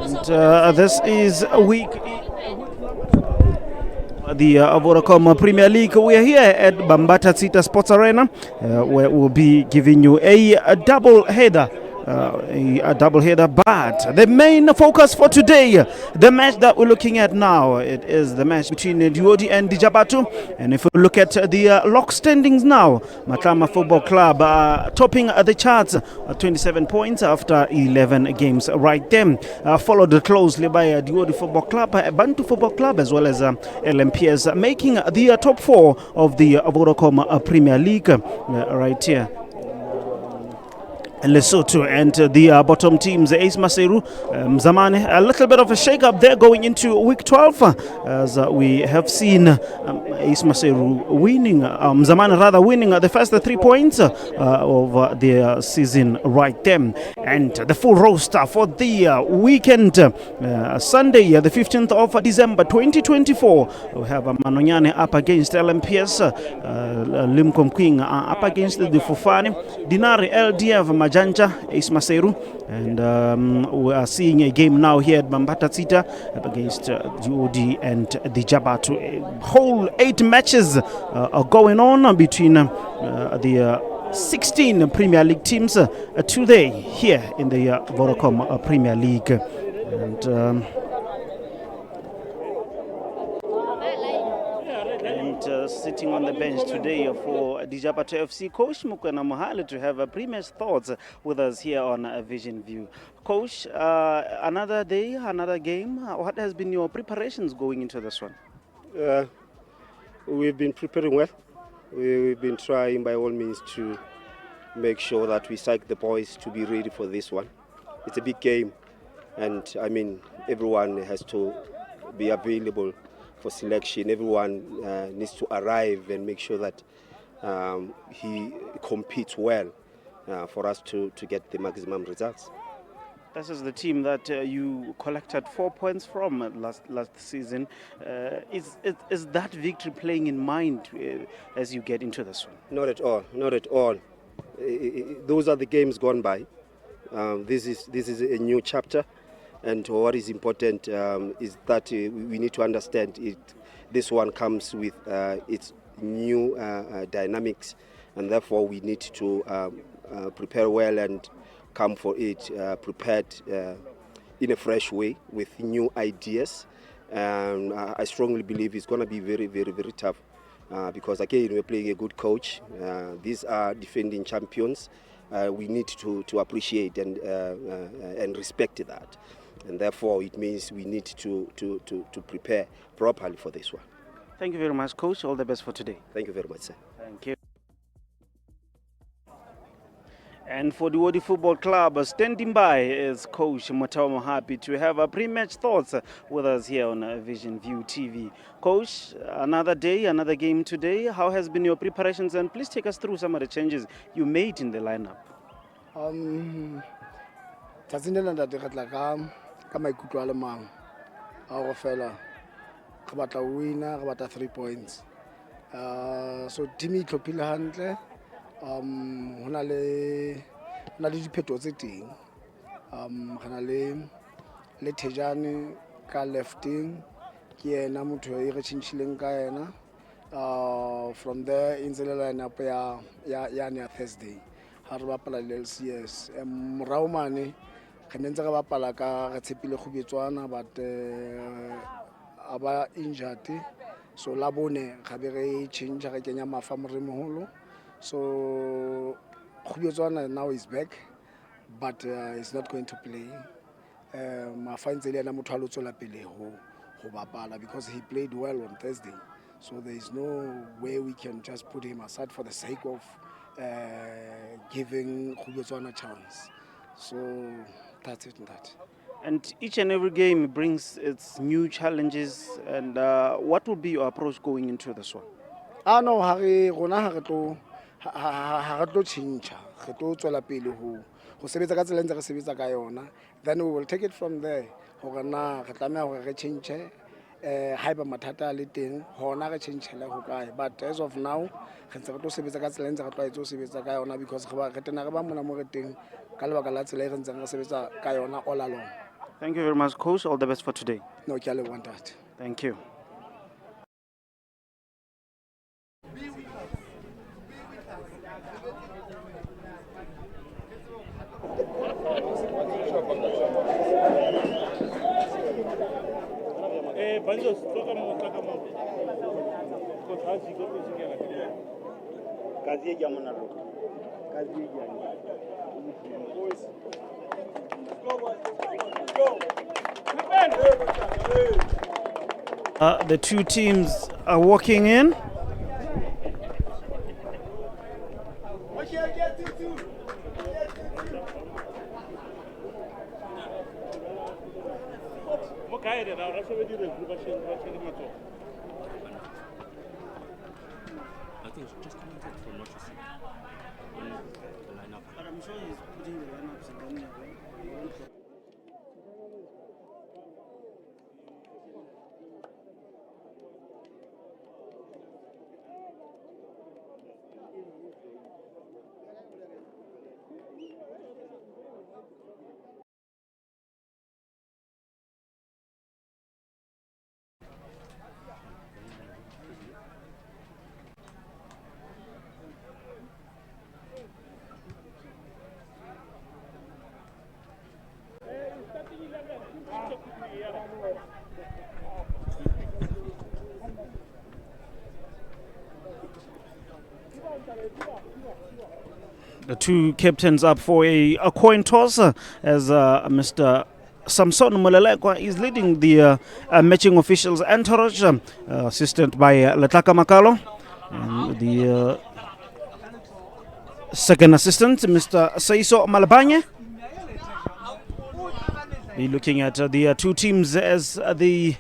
And this is a week the VODACOM Premier League. We are here at Bambata Tsita Sports Arena, where we'll be giving you a double header. A double header, but the main focus for today, the match that we're looking at now, it is the match between Lioli and Lijabatho. And if we look at the lock standings now, Matlama Football Club topping the charts, 27 points after 11 games right there, followed closely by Lioli Football Club, Bantu Football Club, as well as LMPS, making the top four of the VODACOM Premier League right here. Lesotho and the bottom teams, Ace Maseru, Mzamane, a little bit of a shake-up there going into week 12, as we have seen Ace Maseru winning, Mzamane rather winning the first 3 points of the season right there. And the full roster for the weekend, Sunday, the 15th of December 2024, we have Manonyane up against LMPS, Limkom King up against the Fufani, Dinari LDF, Majanja, Ace Maseru, and we are seeing a game now here at Bambata Tsita against VOD and the Lijabatho. A whole 8 matches are going on between the 16 Premier League teams today here in the VODACOM Premier League. And sitting on the bench today for Lijabatho FC, Coach Mukwena Mohale, to have pre-match thoughts with us here on Vision View. Coach, another day, another game. What has been your preparations going into this one? We've been preparing well. We've been trying by all means to make sure that we psych the boys to be ready for this one. It's a big game, and I mean everyone has to be available for selection. Everyone needs to arrive and make sure that he competes well for us to get the maximum results. This is the team that you collected 4 points from last season. Is that victory playing in mind as you get into this one? Not at all. Not at all. Those are the games gone by. This is a new chapter. And what is important is that we need to understand it. This one comes with its new dynamics, and therefore we need to prepare well and come for it prepared in a fresh way with new ideas. I strongly believe it's going to be very, very, very tough because again we're playing a good coach. These are defending champions. We need to appreciate and respect that. And therefore, it means we need to prepare properly for this one. Thank you very much, Coach. All the best for today. Thank you very much, sir. Thank you. And for the Wodi Football Club, standing by is Coach Matawa. Happy to have a pre-match thoughts with us here on Vision View TV. Coach, another day, another game today. How has been your preparations? And please take us through some of the changes you made in the lineup. Ka maikutlo a le mang a go fela re batla winner, re batla 3 points. So team e tlhophile hantle, ho na le diphetho tse teng, re na le Tejane ka lefting ke yena motho e re tshintshileng ka yena. From there in the lineup ya Thursday ha re bapala le LCS morao mane re ntse re bapala ka re tshepile Khubetswana, but aba injured, so la bone ga be re change re kenya Mafa Moremoholo. So Khubetswana now is back, but he's not going to play. Mafa ntse le yena motho a lo tswela pele ho bapala because he played well on Thursday, so there is no way we can just put him aside for the sake of giving Khubetswana a chance. So that's it. And each and every game brings its new challenges. And what will be your approach going into this one? No, ha re tlo change. Re tlo tswela pele ho sebetsa ka tsela ntse re sebetsa ka yona. Then we will take it from there. Hore na re tlameha hore re change haeba mathata a le teng, hona re change le ho kae. But as of now, re ntse re tlo sebetsa ka tsela ntse re tlwaetse ho sebetsa ka yona because re tena re ba mona mo re teng ka lebaka la tsela e re ntseng re sebetsa ka yona all along. Thank you very much, Coach. All the best for today. No, ke a leboha ntate. Thank you. The two teams are walking in. I think just commented from what you see on the lineup. But I'm sure he's putting the lineups and then the two captains up for a coin toss as Mr. Samson Molelekwa is leading the matching officials entourage, assisted by Letaka Makalo, and the second assistant, Mr. Saiso Malabanye. We're looking at the two teams as they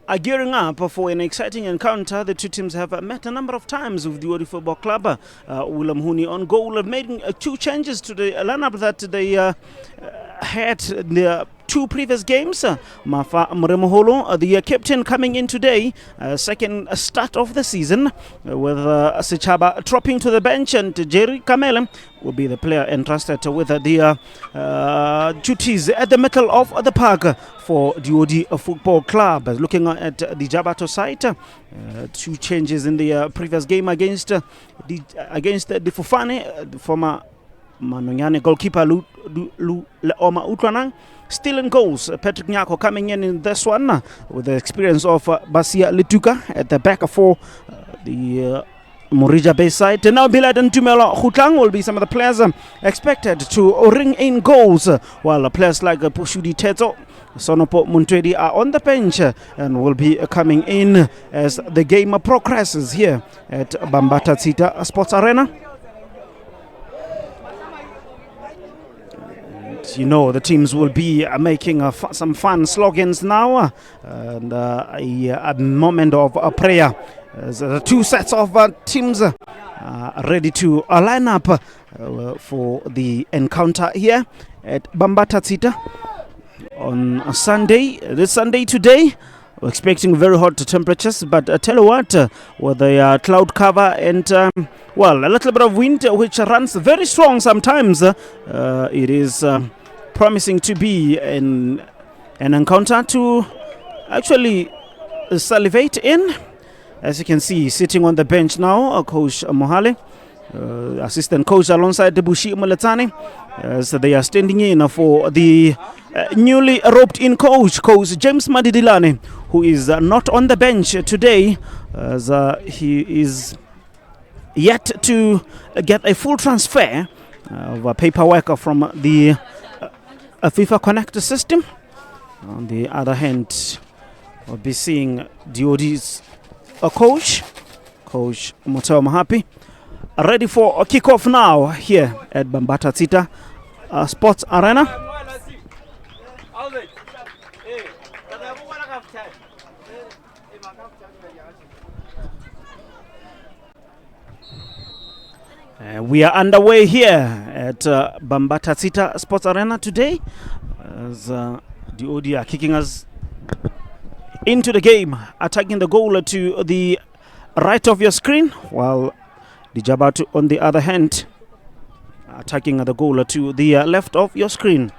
are gearing up for an exciting encounter. The two teams have met a number of times with the Odi Football Club. Willem Huni on goal, making two changes to the lineup that they had in the two previous games. Mafa Mremoholo, the captain, coming in today, second start of the season, with Sechaba dropping to the bench, and Jerry Kamele will be the player entrusted with the duties at the middle of the park for the Odi Football Club. Looking at the Lijabatho side, two changes in the previous game against the Fufane, the former Manonyane goalkeeper Leoma Utlanang. Still in goals, Patrick Nyako coming in this one with the experience of Basia Lituka at the back for the Morija Bay side. And now Bilad and Tumelo Hutang will be some of the players expected to ring in goals, while players like Pushudi Teto, Sonopo Muntwedi are on the bench and will be coming in as the game progresses here at Bambata Tsita Sports Arena. You know, the teams will be making some fun slogans now, and a moment of prayer as the two sets of teams are ready to line up for the encounter here at Bambata Tsita on Sunday. This Sunday today, we're expecting very hot temperatures, but tell you what, with the cloud cover and well, a little bit of wind which runs very strong sometimes, it is promising to be an encounter to actually salivate in. As you can see, sitting on the bench now, Coach Mohale, assistant coach alongside Debushi Mulatani, as they are standing in for the newly roped in coach James Madidilane, who is not on the bench today, as he is yet to get a full transfer of paperwork from the FIFA Connect system. On the other hand, we'll be seeing DOD's coach Moteo Mahapi, ready for a kickoff now here at Bambata Tsita Sports Arena. We are underway here at Bambata Tsita Sports Arena today, as the OD are kicking us into the game, attacking the goal to the right of your screen, while Lijabatho on the other hand attacking the goal to the left of your screen.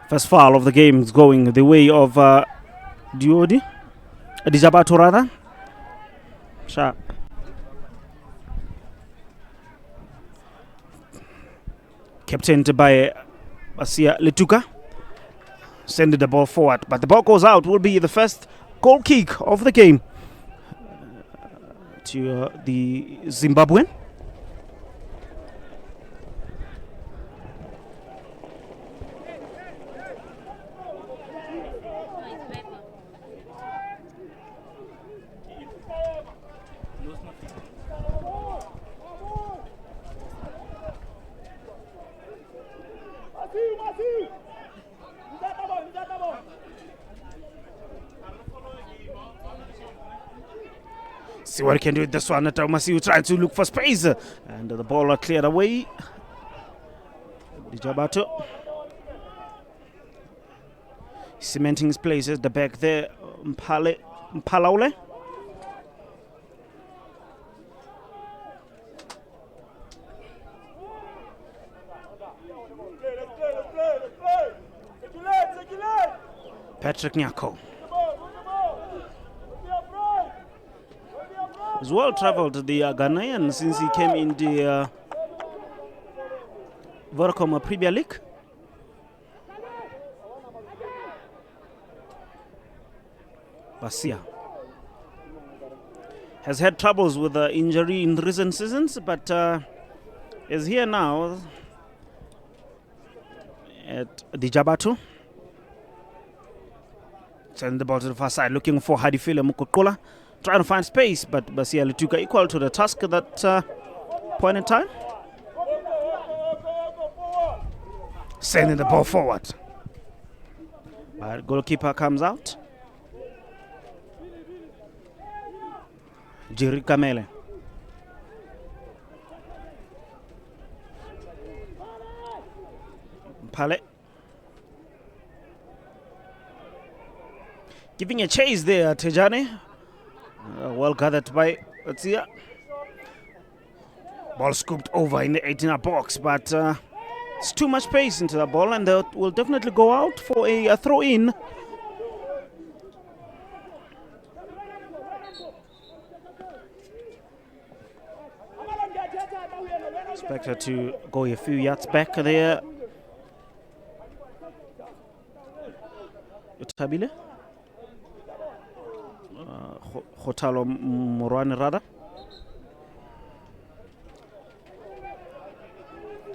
First foul of the game is going the way of Lijabatho rather. Sharp. Captained by Asia Letuka. Sending the ball forward, but the ball goes out. Will be the first goal kick of the game to the Zimbabwean. See what he can do with this one. Masiu trying to look for space, and the ball cleared away. Lijabatho cementing his place at the back there. Mpalaule. Patrick Nyako. He's well travelled, the Ghanaian, since he came in the VODACOM Premier League. Basia has had troubles with injury in recent seasons, but is here now at Lijabatho. Send the ball to the far side, looking for Hadifile Mukokola. Trying to find space, but Basia Letuka equal to the task at that point in time. Sending the ball forward. But goalkeeper comes out. Jiri Kamele. Pale. Giving a chase there, Tejani. Well gathered by Atsia. Ball scooped over in the 18-yard box, but it's too much pace into the ball, and that will definitely go out for a throw-in. Expected to go a few yards back there. Utabile. Hotalo Morane rather.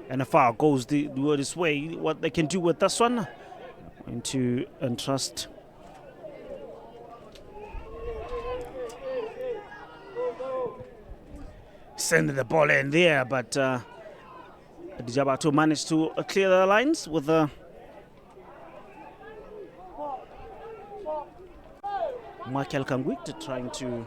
And a foul goes this way. What they can do with this one, going to entrust sending the ball in there, but Lijabatho managed to clear the lines with Michael Kangwit trying to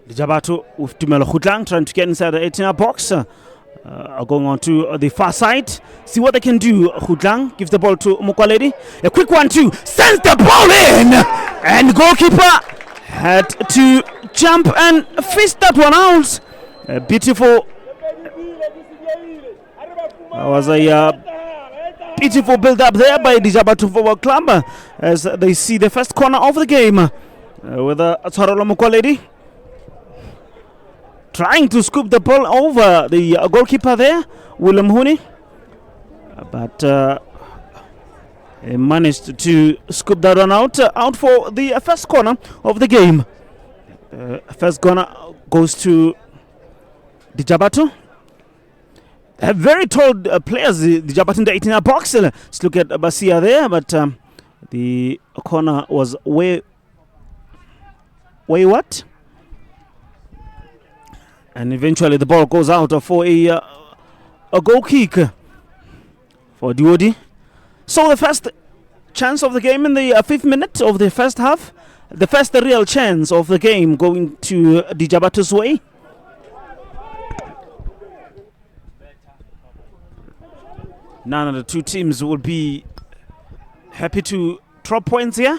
Lijabatho with Tumelo Khutlang trying to get inside the 18-yard box. Going on to the far side. See what they can do. Khutlang gives the ball to Mukwaledi. A quick 1-2. Sends the ball in! And goalkeeper had to jump and fist that one out. A beautiful. Was a beautiful build-up there by Lijabatho Football Club as they see the first corner of the game with Tshwarelo Mukwaledi trying to scoop the ball over the goalkeeper there, Willem Huni, but he managed to scoop that one out for the first corner of the game. First corner goes to Lijabatho. have very tall players, the Lijabatho in the 18-yard box. Let's look at Basia there, but the corner was way what? And eventually the ball goes out for a goal kick for Diodi. So the first chance of the game in the 5th minute of the first half. The first real chance of the game going to Lijabatho's way. None of the two teams will be happy to drop points here.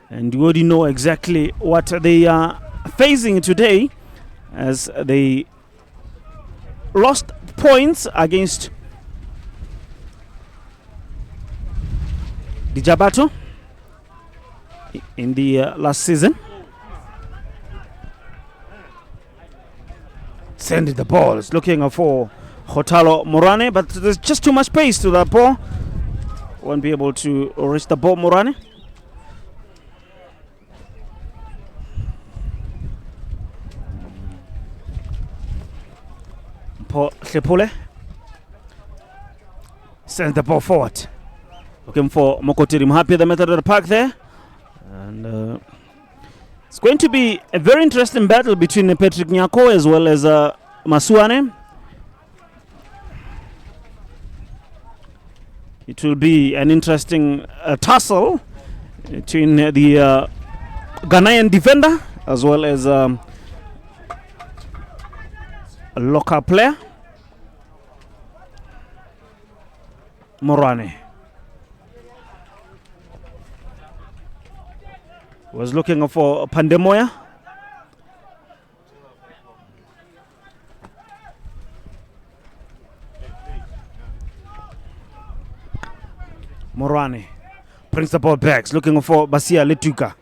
And you already know exactly what they are facing today, as they lost points against Lijabatho in the last season. Sending the ball, it's looking for Hotalo Morane, but there's just too much pace to that ball. Won't be able to reach the ball, Morane. Sepule sends the ball forward. Looking for Mokotiri Mhapi, the method of the park there. And it's going to be a very interesting battle between Patrick Nyako as well as Masuane. It will be an interesting tussle between the Ghanaian defender as well as a local player, Morane. Was looking for Pandemoya. Morane brings the ball back, looking for Basia Letuka.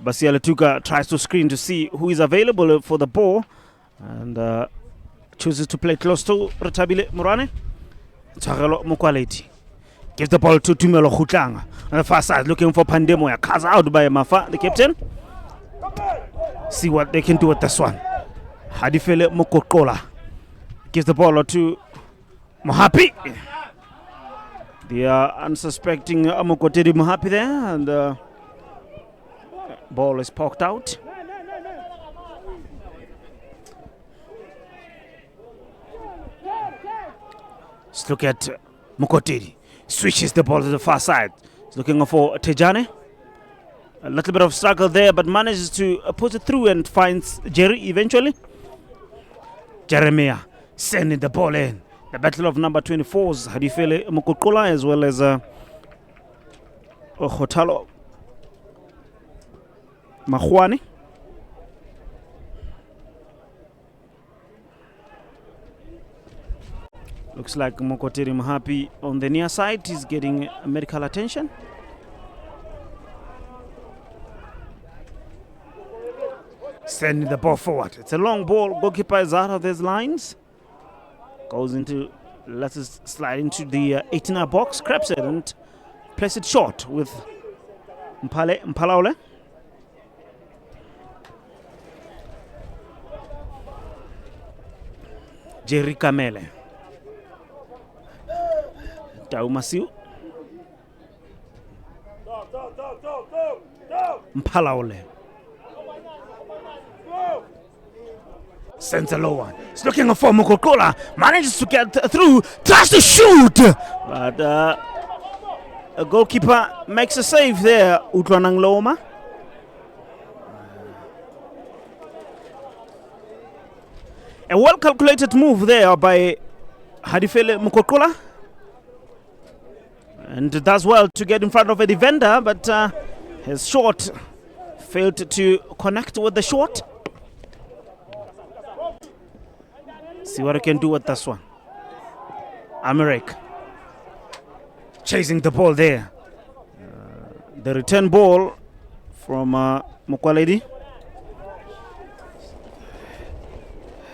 Basia Letuka tries to screen to see who is available for the ball, and chooses to play close to Retabile Morane. Tshwarelo Mokwaledi gives the ball to Tumelo Khutlanga on the far side, looking for Pandemoya. Cast out by Mafa, the captain. See what they can do with this one. Hadifele Mokokola gives the ball to Mohapi. The unsuspecting Mokotiri Mohapi there, and ball is poked out. Let's look at Mokotiri. Switches the ball to the far side. He's looking for Tejane. A little bit of struggle there, but manages to push it through and finds Jerry eventually. Jeremiah sending the ball in. The battle of number 24s, Hadifele Mokokola as well as Hotalo Mahwane. Looks like Mokotiri Mhapi on the near side is getting medical attention. Sending the ball forward. It's a long ball. Goalkeeper is out of his lines. Goes into, lets it slide into the 18-yard box. Grabs it and plays it short with Mpalaole. Jerry Kamele. Taumasiu. Mpalaole. Sends a low one. He's looking for Mokokola. Manages to get through. Tries to shoot. But a goalkeeper makes a save there. Utwanang Loma. A well calculated move there by Hadifele Mokokola. And does well to get in front of a defender, but his shot failed to connect with the shot. See what I can do with this one. Amerik chasing the ball there. The return ball from Mokwaledi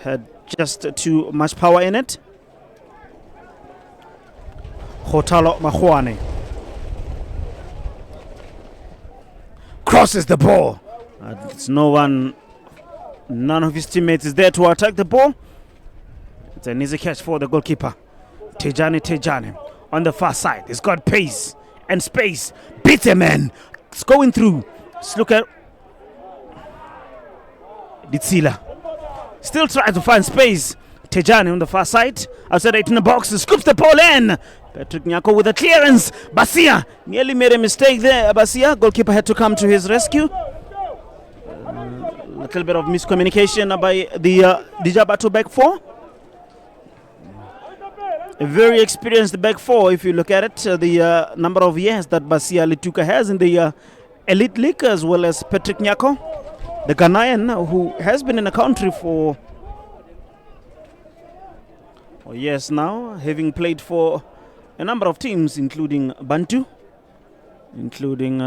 had just too much power in it. Hotalo Mahwane crosses the ball. There's none of his teammates is there to attack the ball. It's an easy catch for the goalkeeper. Tejane on the far side. He's got pace and space. Beats a man. It's going through. Let's look at Ditsila. Still trying to find space. Tejane on the far side. Outside 18 box. Scoops the ball in. Patrick Nyako with a clearance. Basia nearly made a mistake there. Basia, goalkeeper, had to come to his rescue. A little bit of miscommunication by the Lijabatho back four. A very experienced back four, if you look at it. The number of years that Basia Lituka has in the Elite League, as well as Patrick Nyako, the Ghanaian, who has been in the country for years now, having played for a number of teams, including Bantu, including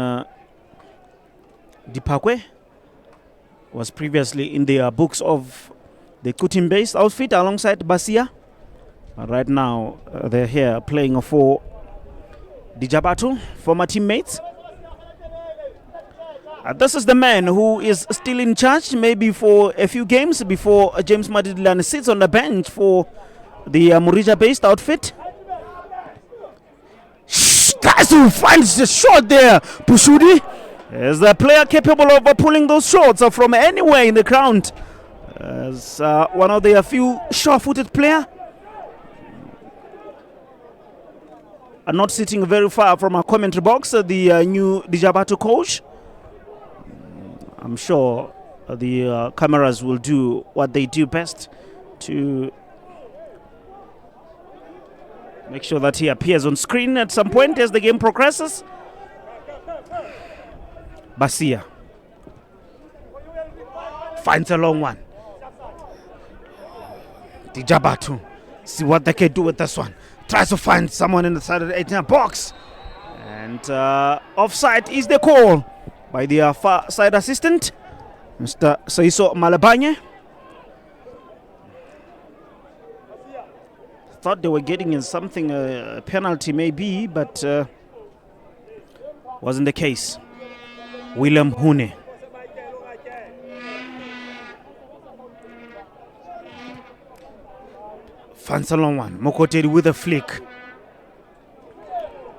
Dipakwe, was previously in the books of the Kutim-based outfit alongside Basia. Right now, they're here playing for Lijabatho, former teammates. This is the man who is still in charge, maybe for a few games before James Madidilane sits on the bench for the Murija-based outfit. Tries to find the shot there. Pushudi is the player capable of pulling those shots from anywhere in the ground. As one of the few sure-footed players. Not sitting very far from our commentary box, the new Lijabatho coach. I'm sure the cameras will do what they do best to make sure that he appears on screen at some point as the game progresses. Basia finds a long one. Lijabatho, see what they can do with this one. Tries to find someone in the side of the 18 box. And offside is the call by the far side assistant, Mr. Saiso Malabanye. Thought they were getting in something, a penalty maybe, but wasn't the case. William Hune. Finds a long one. Mokoteri with a flick.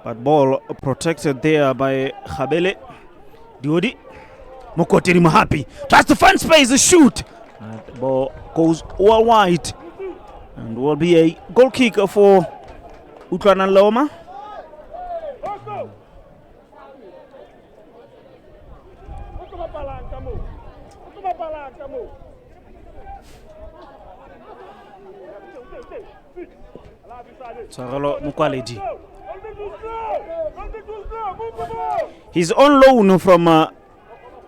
But ball protected there by Khabele. Diodi. Mokoteri Mahapi tries to find space, a shoot. And the ball goes all wide. And will be a goal kick for Utlana Loma. Saralo Mukwaledi. He's on loan from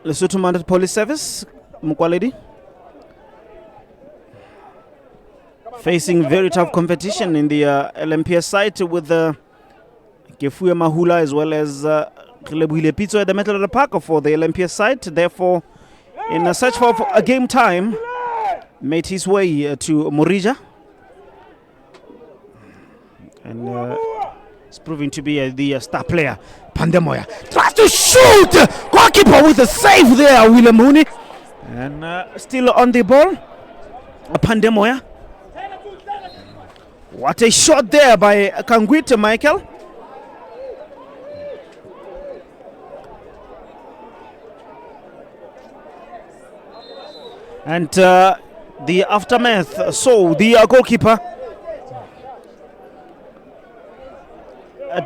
Lesotho Mounted Police Service, Mukwaledi. Facing very tough competition in the LMPS side with Kefuya Mahula as well as Klebuile Pizzo at the middle of the park for the LMPS side. Therefore, in a search for a game time, made his way to Murija. And it's proving to be the star player. Pandemoya tries to shoot! Goalkeeper with a save there, William Mooney. And still on the ball, Pandemoya. What a shot there by Kangwit Michael. And the aftermath, so the goalkeeper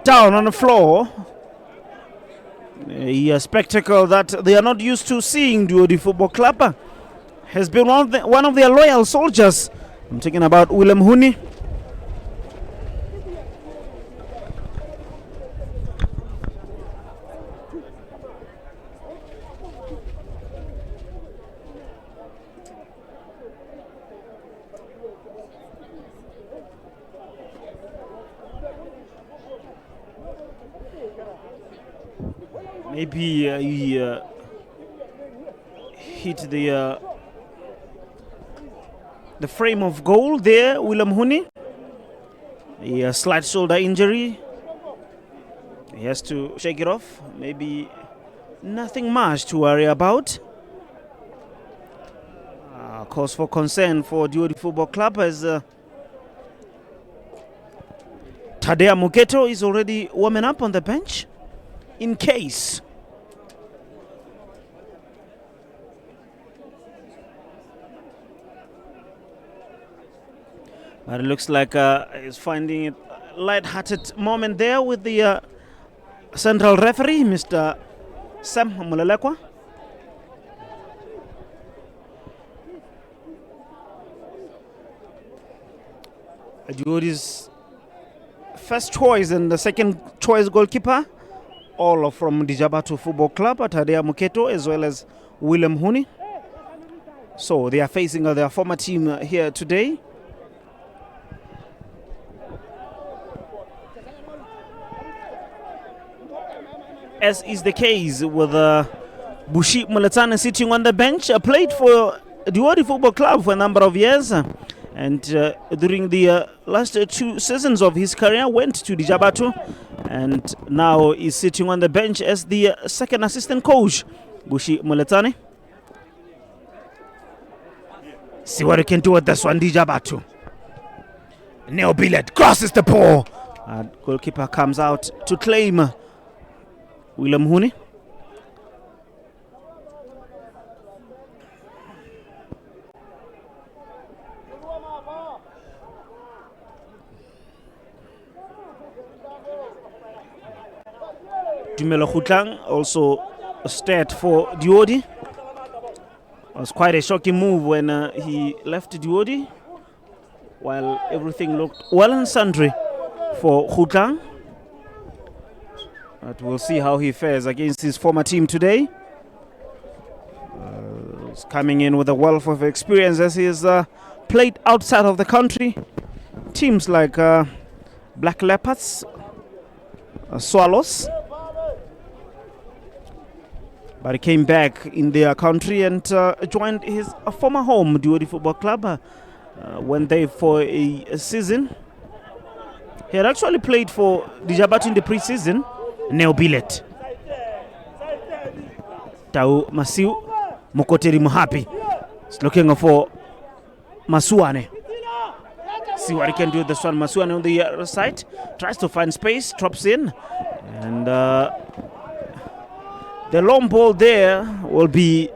down on the floor. A spectacle that they are not used to seeing. Duodi Football Club has been one of their loyal soldiers. I'm talking about William Huni. Maybe he hit the frame of goal there, William Huni. A slight shoulder injury. He has to shake it off. Maybe nothing much to worry about. Cause for concern for Duodi Football Club as Tadea Muketo is already warming up on the bench in case. But it looks like he's finding it a light-hearted moment there with the central referee, Mr. Sam Mulelekwa. Duodi's first choice and the second choice goalkeeper, all from Lijabatho Football Club, Tadea Muketo as well as William Huni. So they are facing their former team here today. As is the case with Bushi Mulatana sitting on the bench, played for Duodi Football Club for a number of years. And during the last 2 seasons of his career, went to Lijabatho and now is sitting on the bench as the second assistant coach, Bushi Mulatane. See what he can do with this one, Lijabatho. Neo Billet crosses the ball. Goalkeeper comes out to claim William Huni. Dumelo Khutlang also stayed for Duodi. It was quite a shocking move when he left Duodi, while everything looked well and sundry for Khutlang. But we'll see how he fares against his former team today. He's coming in with a wealth of experience as he has played outside of the country. Teams like Black Leopards, Swallows. But he came back in their country and joined his former home, Duodi Football Club. Went there for a season. He had actually played for Lijabatho in the pre-season. Neo Billet. Tau Masiu Mokoteri Muhapi is looking for Masuane. See what he can do with this one. Masuane on the other side. Tries to find space, drops in. And the long ball there will be,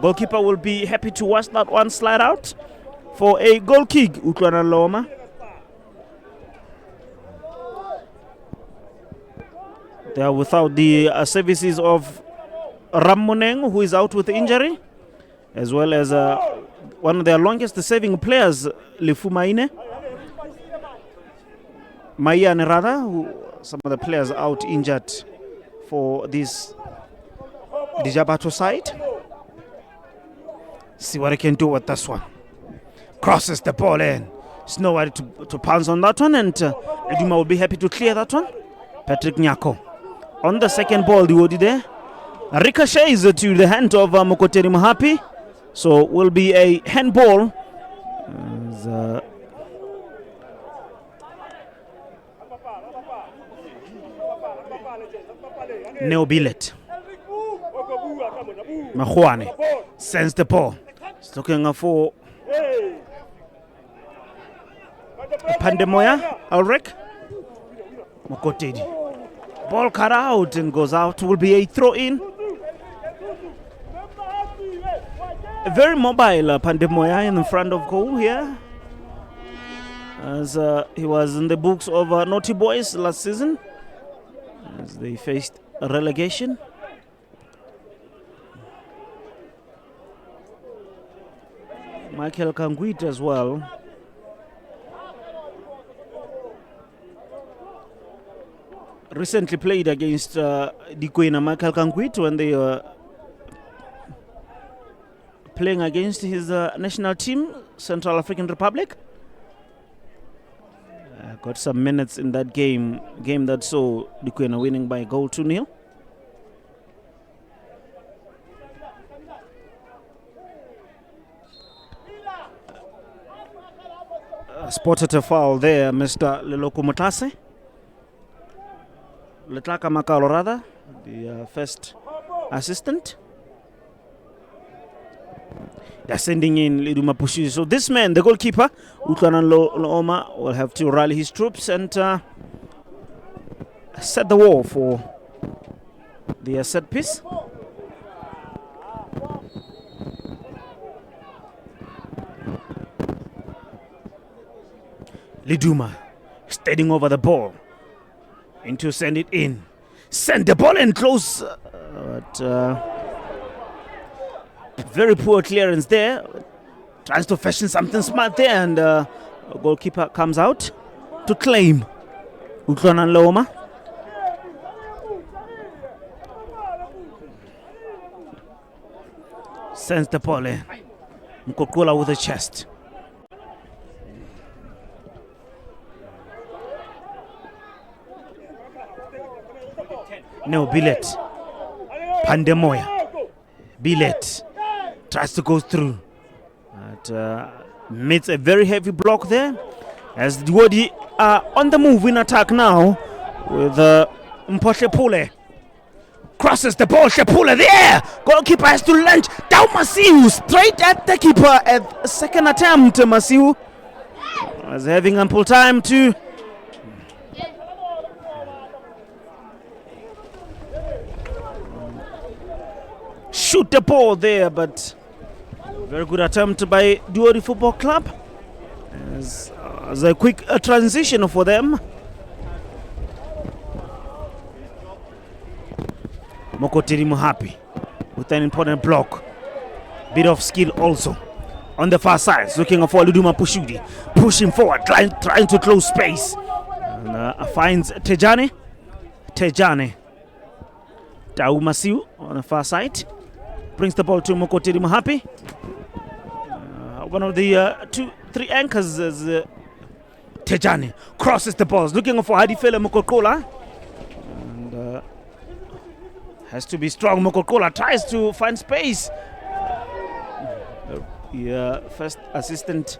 goalkeeper will be happy to watch that one slide out for a goal kick. Utlwana Loma. They are without the services of Ramoneng, who is out with injury, as well as one of their longest saving players, Lefumaine. Mayane rather, who some of the players out injured for this Lijabatho side. See what he can do with this one. Crosses the ball in. There's nowhere to pounce on that one, and Eduma will be happy to clear that one. Patrick Nyako. On the second ball, Duodi there. Ricochets to the hand of Mokoteri Mahapi. So will be a handball. Neo Billet. Mahuane sends the ball. He's looking for Pandemoya, Ulrich. Mokoteri. Ball cut out and goes out. Will be a throw in. Very mobile Pandemoya in front of goal here, as he was in the books of Naughty Boys last season as they faced relegation. Michael Kangwit as well. Recently played against Dikwena Michael Kangwit when they were playing against his national team, Central African Republic. Got some minutes in that game that saw Dikwena winning by a goal 2-0. Spotted a foul there, Mr. Leloko Motase. Letlaka Makalo rather, the first assistant. They're sending in Liduma Pushi. So this man, the goalkeeper, Utlanan Looma, will have to rally his troops and set the wall for the set piece. Liduma steadying over the ball into send it in. Send the ball in close. But very poor clearance there. Tries to fashion something smart there, and a goalkeeper comes out to claim. Utlwana Loma. Sends the ball in. Mkokola with the chest. No, Billet. Pandemoya. Billet tries to go through. But meets a very heavy block there. As the Wodi are on the move in attack now with Mposhe Pule. Crosses the ball, Shepula there. Goalkeeper has to lunge down Masiu, straight at the keeper at the second attempt. Masiu was having ample time to shoot the ball there, but very good attempt by Lioli Football Club. As a quick transition for them. Mokotiri Muhapi with an important block. Bit of skill also on the far side. Looking for Luduma Pushudi. Pushing forward, trying to close space. And finds Tejane. Taumasiu on the far side. Brings the ball to Mokotiri Muhapi. One of the 2-3 anchors is Tejane. Crosses the balls. Looking for Hadifele Mokokola. And has to be strong. Mokokola tries to find space. The first assistant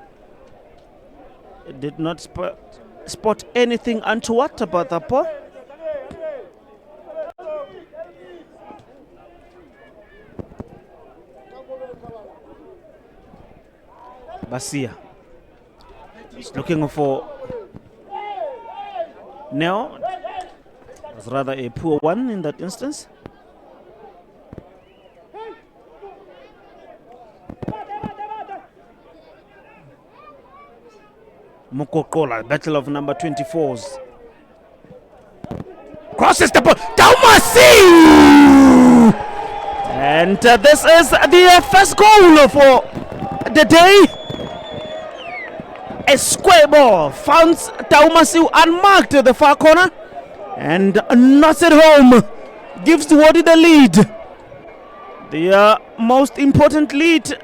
did not spot anything untoward about the ball. Basia is looking for Neo. It was rather a poor one in that instance. Mokokola, battle of number 24s. Crosses the ball. Taumasi! And this is the first goal for the day. A square ball finds Taumasi unmarked at the far corner and knocks it home. Gives Wodi the lead. The most important lead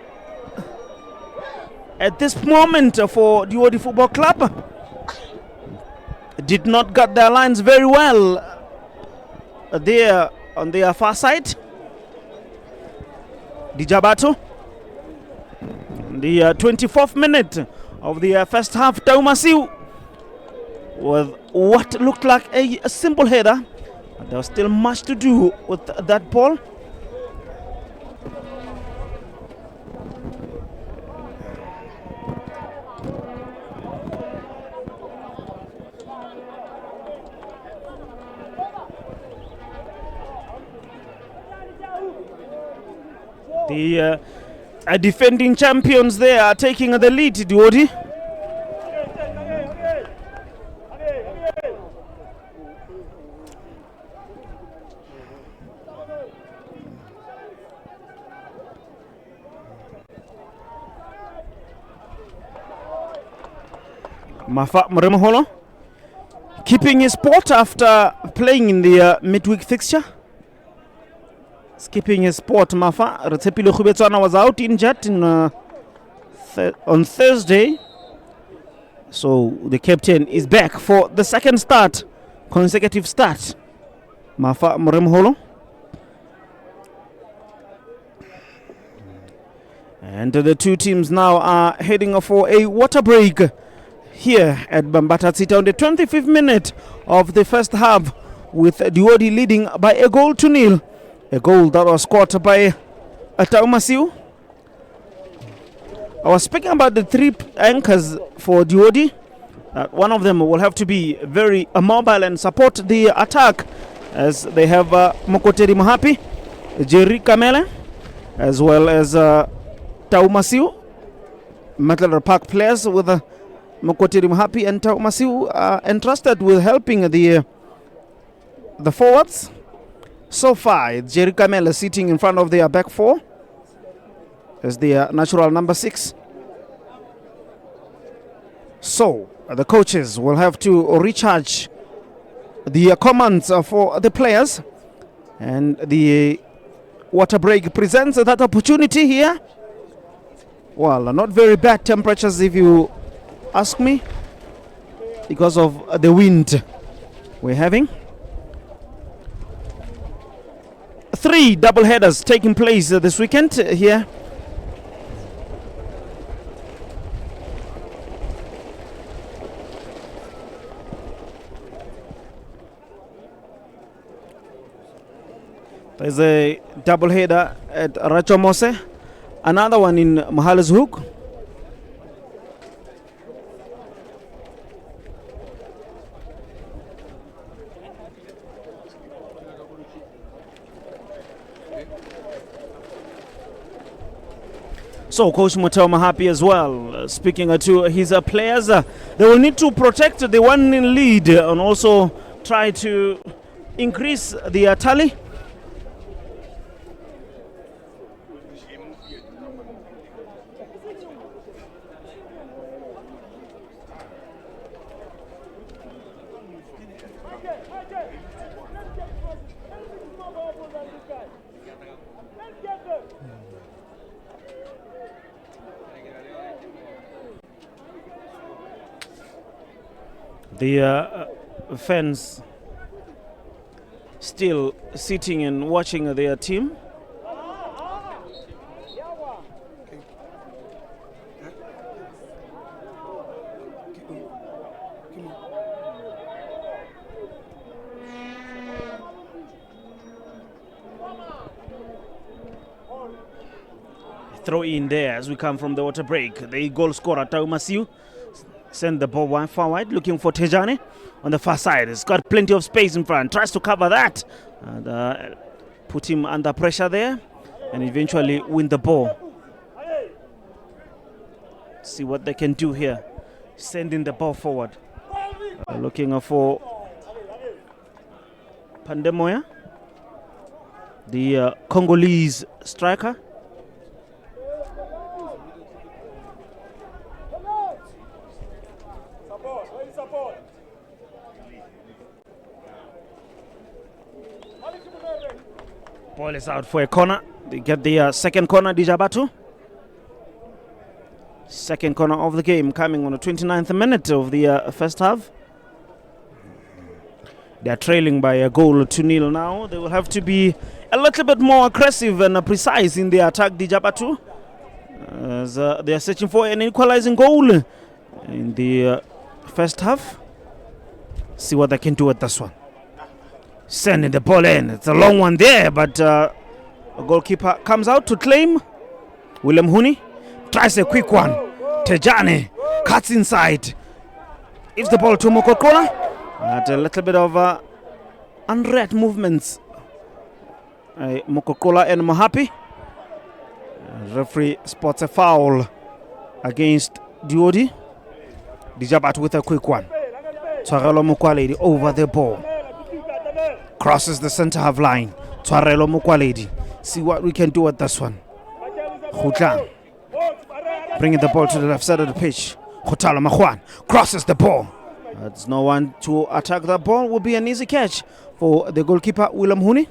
at this moment for the Wodi Football Club. Did not gut their lines very well there on their far side. Lijabatho. The 24th minute of the first half, Taumasi with what looked like a simple header. There was still much to do with that ball. The defending champions there are taking the lead, Lioli. Mafa Mremoholo keeping his spot after playing in the midweek fixture. Skipping his spot, Mafa. Retepilo Khubetswana was out injured on Thursday. So the captain is back for the second consecutive start. Mafa Mremoholo. And the two teams now are heading for a water break here at Bambata City on the 25th minute of the first half, with Lioli leading by a goal to nil. A goal that was scored by Taumasi. I was speaking about the three anchors for Lioli. One of them will have to be very mobile and support the attack, as they have Mokoteri Mohapi, Jerry Kamele, as well as Taumasiu. Metal Park players with Mokoteri Mohapi and Taumasiu are entrusted with helping the forwards. So far, Jerry Kamele sitting in front of their back four as their natural number 6. So the coaches will have to recharge the commands for the players, and the water break presents that opportunity here. Well, not very bad temperatures if you ask me, because of the wind we're having. 3 double headers taking place this weekend here. There's a double header at Rachomose, another one in Mahalishoek. So Coach Mutao Mahapi as well, speaking to his players, they will need to protect the one in lead and also try to increase the tally. The fans still sitting and watching their team. Throw in there as we come from the water break. The goal scorer Taumasiu send the ball far wide, looking for Tejane on the far side. He's got plenty of space in front, tries to cover that and put him under pressure there, and eventually win the ball. See what they can do here, sending the ball forward. Looking for Pandemoya, the Congolese striker. Ball is out for a corner. They get the second corner, Lijabatho. Second corner of the game coming on the 29th minute of the first half. They are trailing by a goal 2-0 now. They will have to be a little bit more aggressive and precise in the attack, Lijabatho, as they are searching for an equalizing goal in the first half. See what they can do with this one. Sending the ball in. It's a long one there, but a goalkeeper comes out to claim. William Huni tries a quick one. Tejane cuts inside. Gives the ball to Mokokola. At a little bit of unread movements. Mokokola and Mohapi. Referee spots a foul against Diodi. Lijabatho with a quick one. Twarelo Mokwaledi over the ball. Crosses the center half line. Twarelo Mokwaledi. See what we can do with this one. Khutlang bringing the ball to the left side of the pitch. Khotalo Makhwan crosses the ball. There's no one to attack that ball. Will be an easy catch for the goalkeeper William Huni.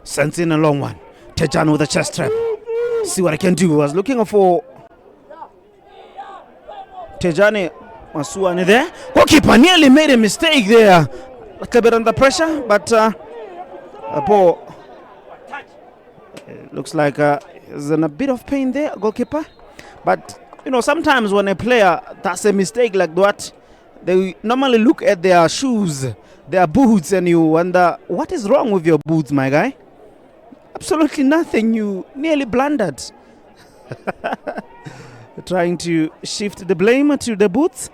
Sends in a long one. Tejan with a chest trap. See what I can do. I was looking for Tejane Masuane there. Goalkeeper nearly made a mistake there. A little bit under pressure, but the ball looks like he's in a bit of pain there, goalkeeper. But you know, sometimes when a player does a mistake like that, they normally look at their shoes, their boots, and you wonder, what is wrong with your boots, my guy? Absolutely nothing. You nearly blundered. trying to shift the blame to the booth.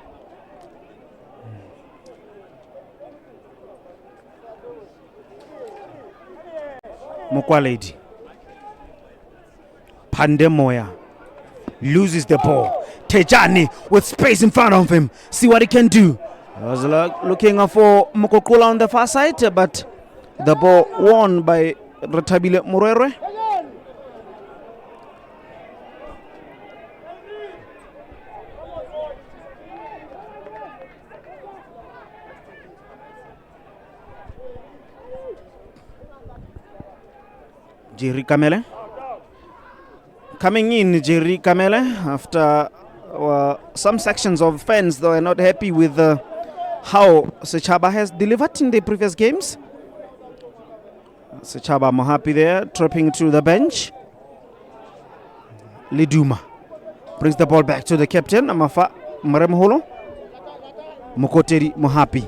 Mokwaledi. Pandemoya loses the ball. Tejani with space in front of him. See what he can do. I was looking for Mokokula on the far side, but the ball won by Ratabile Murere. Jerry Kamele. Coming in, Jerry Kamele, after some sections of fans though are not happy with how Sechaba has delivered in the previous games. Sechaba Mohapi there, tripping to the bench. Liduma brings the ball back to the captain, Amafa Maremholo. Mokoteri Mohapi.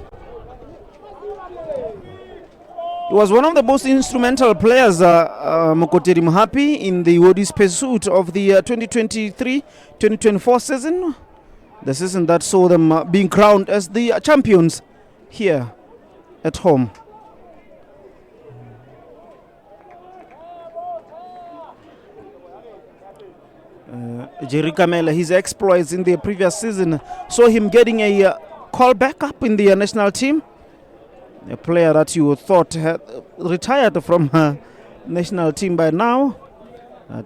He was one of the most instrumental players, Mokoteri Mohapi, in the Wodi's pursuit of the 2023-2024 season. The season that saw them being crowned as the champions here at home. Jerry Kamela, his exploits in the previous season saw him getting a call back up in the national team. A player that you thought had retired from national team by now,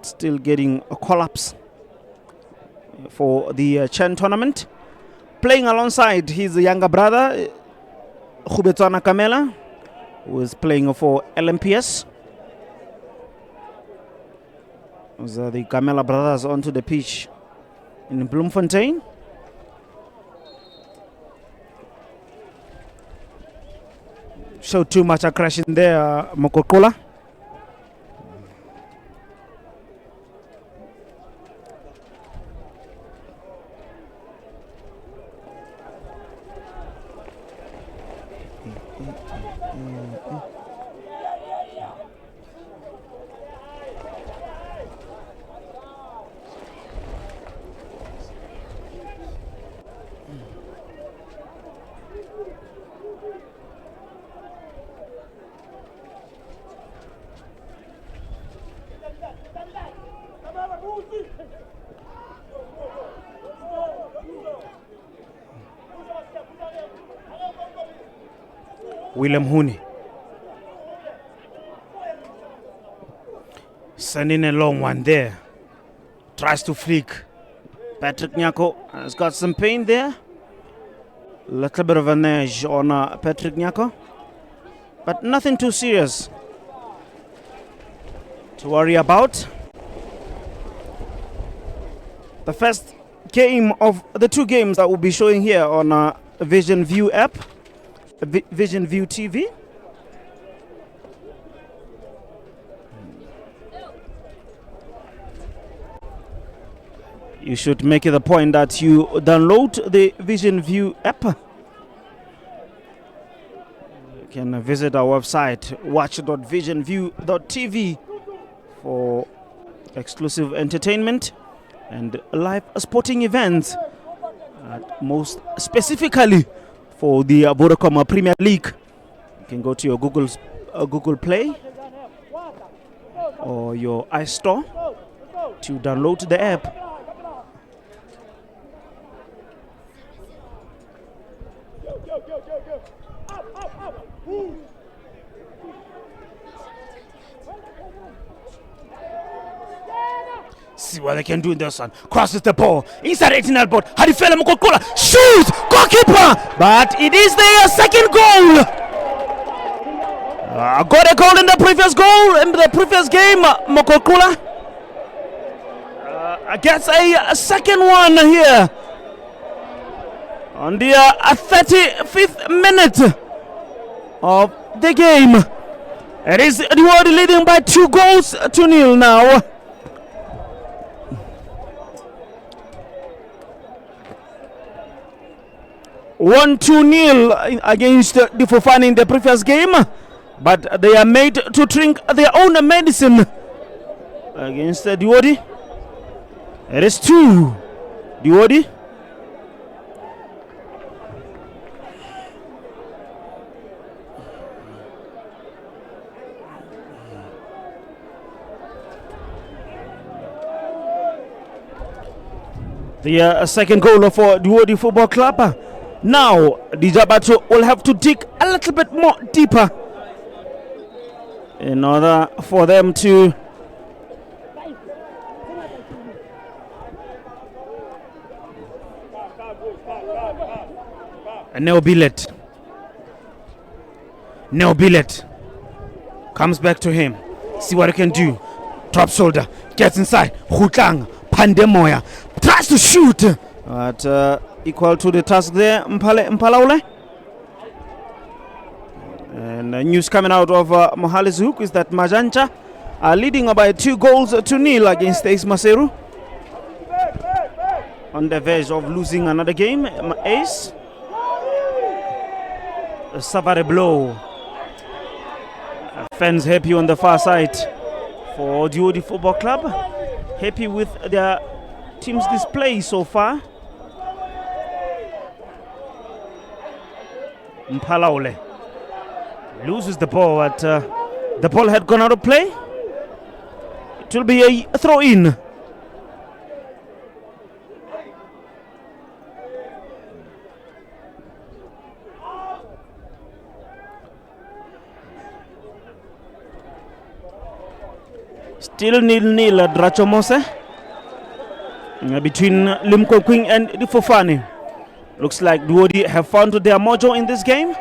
still getting a call-ups for the Chen tournament. Playing alongside his younger brother, Khubetswana Kamela, who is playing for LMPS. As the Kamela brothers onto the pitch in Bloemfontein. Showed too much aggression there, Mokokola. William Huni sending a long one there, tries to flick. Patrick Nyako has got some pain there, a little bit of a nudge on Patrick Nyako, but nothing too serious to worry about. The first game of the two games that we'll be showing here on Vision View app, Vision View TV. You should make it a point that you download the Vision View app. You can visit our website, watch.visionview.tv, for exclusive entertainment and live sporting events, most specifically for the VODACOM Premier League. You can go to your Google Play or your iStore to download the app. See what they can do in this one. Crosses the ball inside 18-yard board. Hadifela Mokokola shoots, goalkeeper, but it is their second goal. Got a goal in the previous game. Mokokola gets a second one here on the 35th minute of the game. It is Lioli leading by 2-0 now. Won 2-0 against the Fofana in the previous game, but they are made to drink their own medicine against the Lioli. It is 2 Duodi. The second goal for Duodi Football Club. Now, Lijabatho will have to dig a little bit more deeper in order for them to Neo Billet comes back to him. See what he can do. Top shoulder, gets inside. Hutang, Pandemoya tries to shoot, but equal to the task there. Mpalaule. And news coming out of Mohale's Hook is that Majanta are leading by 2-0 against Ace Maseru. On the verge of losing another game. Ace. Savare blow. Fans happy on the far side for Duodi Football Club. Happy with their team's display so far. Mpalaule loses the ball, but the ball had gone out of play. It will be a throw in. Still 0-0 at Drachomose between Limco Queen and Difofani. Looks like Duodi have found their mojo in this game.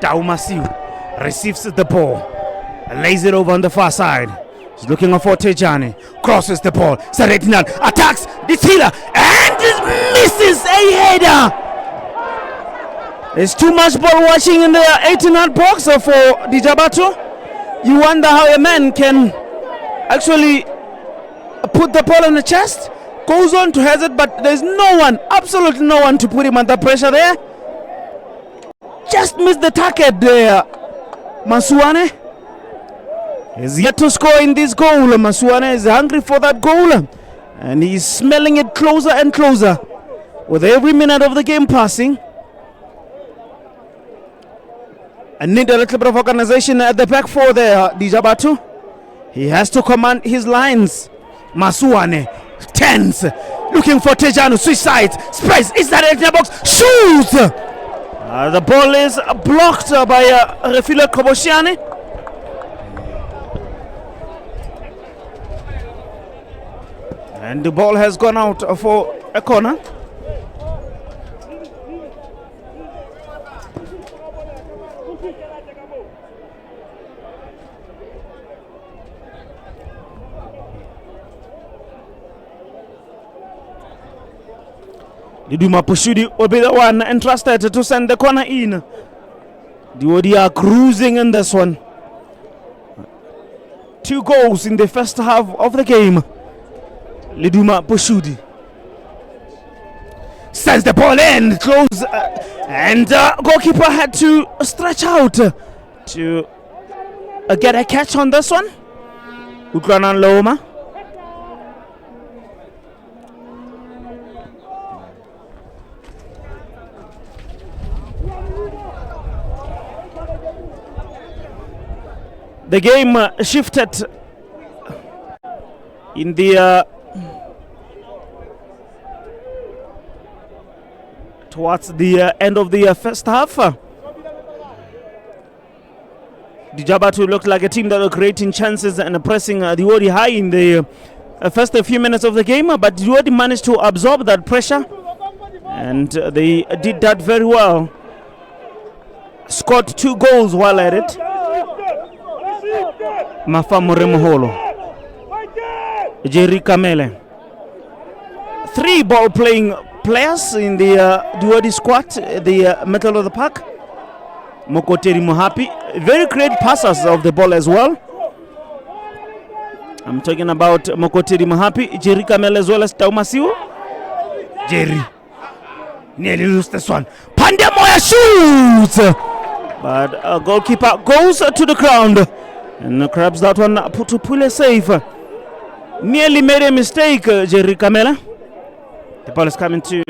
Taumasiu receives the ball, lays it over on the far side. He's looking for Tejani, crosses the ball. Saretinal attacks this healer and misses a header. There's too much ball watching in the 18-yard box for Lijabatho. You wonder how a man can actually put the ball on the chest, goes on to has it, but there's no one, absolutely no one to put him under pressure there. Just missed the target there. Masuane is yet to score in this goal. Masuane is hungry for that goal, and he's smelling it closer and closer with every minute of the game passing. And need a little bit of organization at the back four there, Lijabatho. He has to command his lines. Masuane, tense, looking for Tejano, switch sides, spreads, inside the box, shoots! The ball is blocked by Refilo Koboshiani. And the ball has gone out for a corner. Liduma Pushudi will be the one entrusted to send the corner in. Duodi are cruising in this one. 2 goals in the first half of the game. Liduma Pushudi sends the ball in close, and goalkeeper had to stretch out to get a catch on this one. Ukranan Loma. The game shifted in the towards the end of the first half. Lijabatho looked like a team that were creating chances and pressing Duodi high in the first few minutes of the game, but Duodi managed to absorb that pressure, and they did that very well. Scored 2 goals while at it. Mafamure Moholo, Jerry Kamele. 3 ball playing players in the Duodi squad, the middle of the park. Mokoteri Mohapi, very great passers of the ball as well. I'm talking about Mokoteri Mohapi, Jerry Kamele as well as Taumasiu. Jerry nearly lost this one. Pandemoya shoots, but goalkeeper goes to the ground and grabs that one. Putupule safe. Nearly made a mistake, Jerry Kamela. The ball is coming to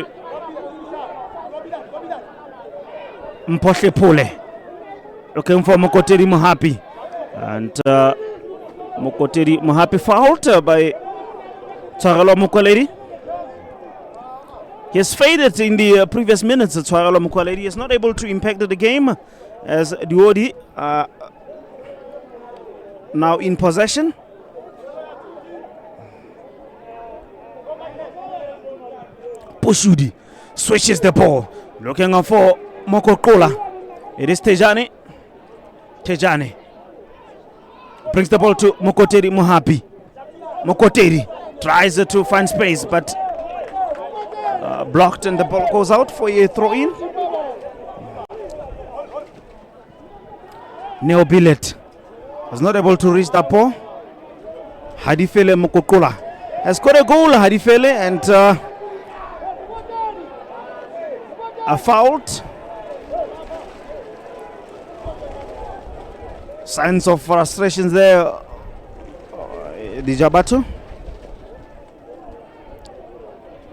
Mpohle Pule. Looking for Mokoteri Mohapi. And Mokoteri Mohapi fouled by Tshwarelo Mokwaledi. He has faded in the previous minutes. Tshwarelo Mokwaledi is not able to impact the game as Lioli are now in possession. Pushudi switches the ball, looking for Mokokola. It is Tejani. Tejani brings the ball to Mokoteri Mohapi. Mokoteri tries to find space, but blocked, and the ball goes out for a throw-in. Neo Billet was not able to reach that ball. Hadifele Mokokola has scored a goal, Hadifele, and a fouled. Signs of frustrations there, Lijabatho.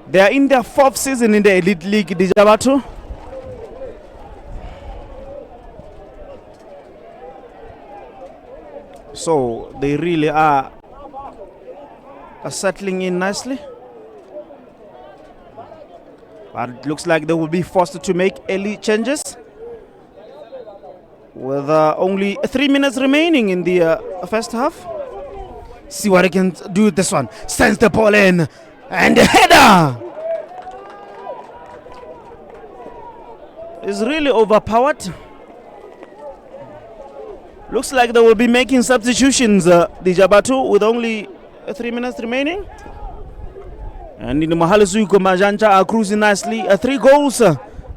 They are in their 4th season in the Elite League, Lijabatho. So they really are settling in nicely. But it looks like they will be forced to make early changes. With only 3 minutes remaining in the first half. See what he can do with this one. Sends the ball in. And the header is really overpowered. Looks like they will be making substitutions, Lijabatho, with only 3 minutes remaining. And in the Mahalesuiko Majanja are cruising nicely. 3 goals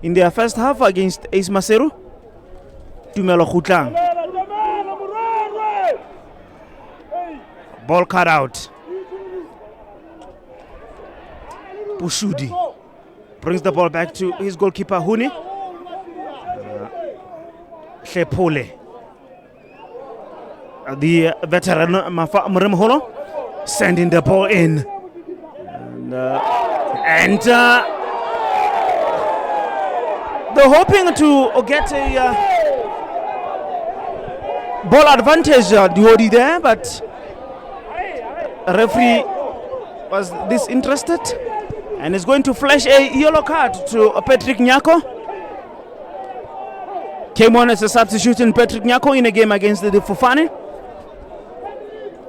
in their first half against Ace Maseru. Tumelo Khutlang. Ball cut out. Pushudi brings the ball back to his goalkeeper Huni. Shepole. The veteran Mafa Mremholo sending the ball in. And they're hoping to get a ball advantage, Lioli there, but referee was disinterested and is going to flash a yellow card to Patrick Nyako. Came on as a substitute in Patrick Nyako in a game against the Fofane,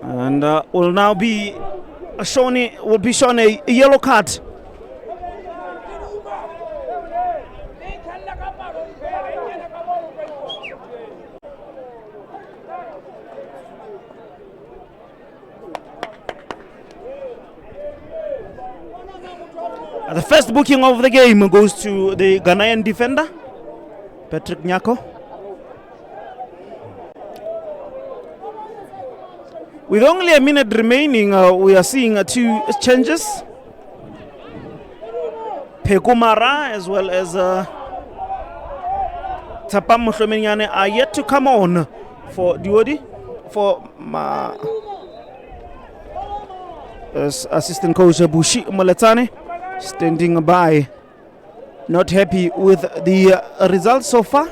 and will now be shown a yellow card. The first booking of the game goes to the Ghanaian defender, Patrick Nyako. With only a minute remaining, we are seeing 2 changes. Pekumara as well as Tapam Mohlomenyane are yet to come on for Lioli, for assistant coach Bushi Moletane. Standing by, not happy with the results so far.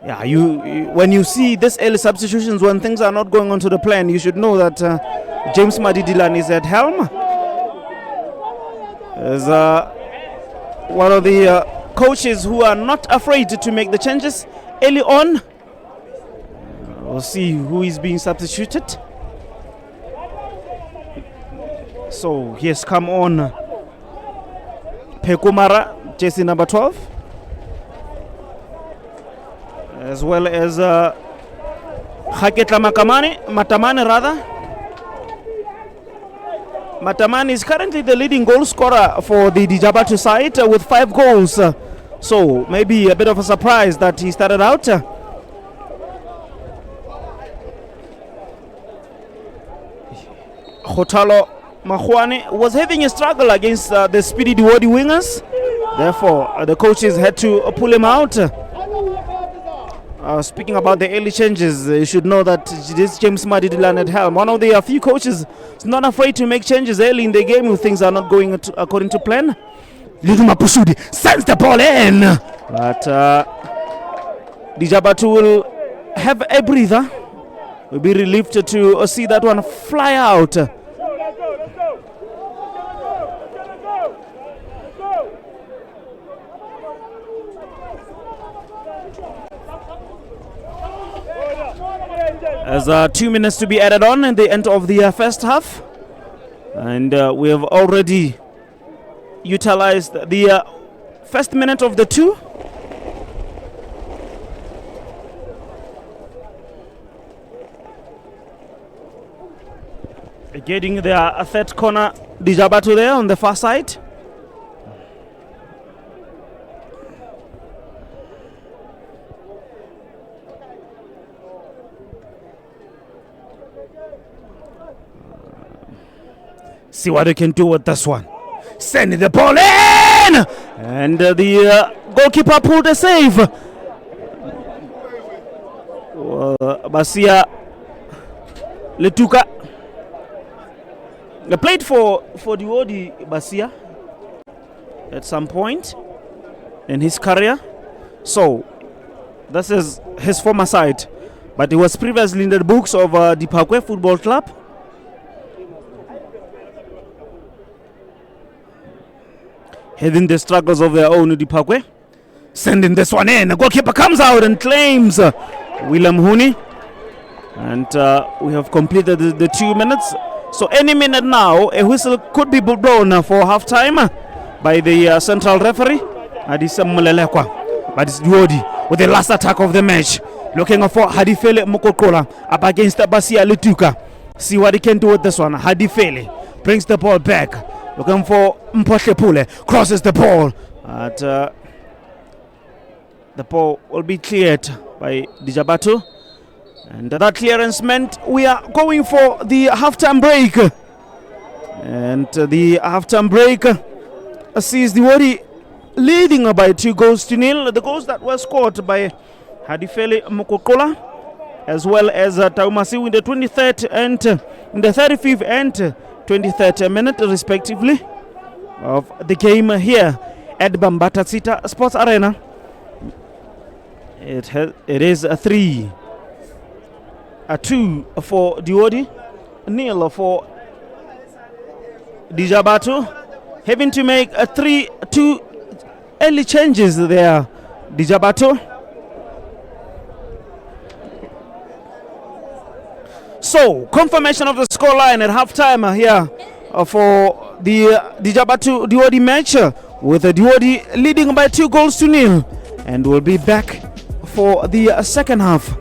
Yeah, when you see this early substitutions, when things are not going on to the plan, you should know that James Madidilan is at helm. As one of the coaches who are not afraid to make the changes early on. We'll see who is being substituted. So he has come on Pekumara, jersey number 12, as well as Haketla Matamane rather. Matamane is currently the leading goal scorer for the Lijabatho side with 5 goals. So maybe a bit of a surprise that he started out. Khotalo Mahwane was having a struggle against the speedy Lioli wingers. Therefore, the coaches had to pull him out. Speaking about the early changes, you should know that this James Madidilan at helm, one of the few coaches, is not afraid to make changes early in the game if things are not going according to plan. Liduma Pusudi sends the ball in, but Lijabatho will have a breather. Will be relieved to see that one fly out. As 2 minutes to be added on at the end of the first half, and we have already utilized the first minute of the 2. Getting their third corner, Lijabatho there on the far side. See what they can do with this one. Sending the ball in! And the goalkeeper pulled a save. Basia Letuka. Played for Diodi Basia at some point in his career. So, this is his former side. But he was previously in the books of Dipakwe Football Club. Heading the struggles of their own, Dipakwe. Sending this one in. The goalkeeper comes out and claims William Huni. And we have completed the 2 minutes. So any minute now, a whistle could be blown for half-time by the central referee, Adisa Mulelekwa. But it's Duodi with the last attack of the match. Looking for Hadifele Mokokola up against Basia Letuka. See what he can do with this one. Hadifele brings the ball back. Looking for Mpotle Pule. Crosses the ball. But the ball will be cleared by Lijabatho. And that clearance meant we are going for the halftime break. And the halftime break sees the Wadi leading by 2-0. The goals that were scored by Hadifele Mokokola as well as Taumasi in the 23rd and in the 35th and 23rd minute respectively of the game here at Bambata Sita Sports Arena. It is a 3-2 for Diodi, 0 for Lijabatho, having to make a 3-2 early changes there. Lijabatho. So, confirmation of the scoreline at halftime here for the Lijabatho Diodi match, with the Diodi leading by 2-0, and we'll be back for the second half.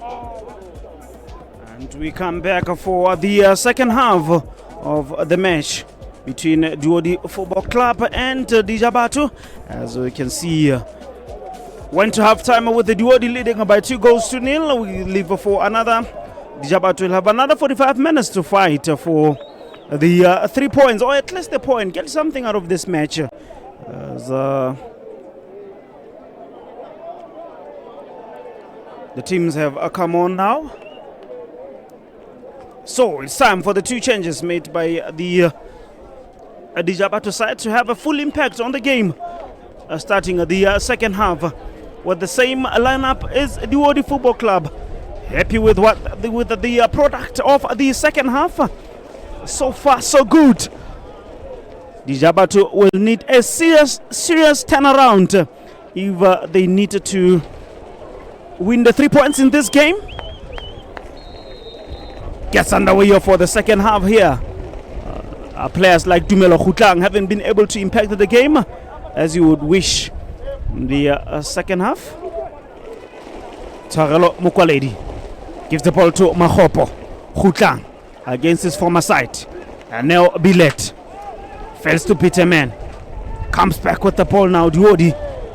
And we come back for the second half of the match between Lioli Football Club and Lijabatho. As we can see, went to half time with the Lioli leading by 2-0. We leave for another. Lijabatho will have another 45 minutes to fight for the 3 points, or at least a point. Get something out of this match. As the teams have come on now. So it's time for the 2 changes made by the Lijabatho side to have a full impact on the game, starting the second half with the same lineup as the Lioli Football Club. Happy with the product of the second half. So far, so good. Lijabatho will need a serious turnaround if they need to win the 3 points in this game. Gets underway for the second half here. Players like Dumelo Khutlang haven't been able to impact the game as you would wish in the second half. Tshwarelo Mokwaledi gives the ball to Makgopo. Khutlang against his former side. And now Billet fails to beat a man. Comes back with the ball now. Lioli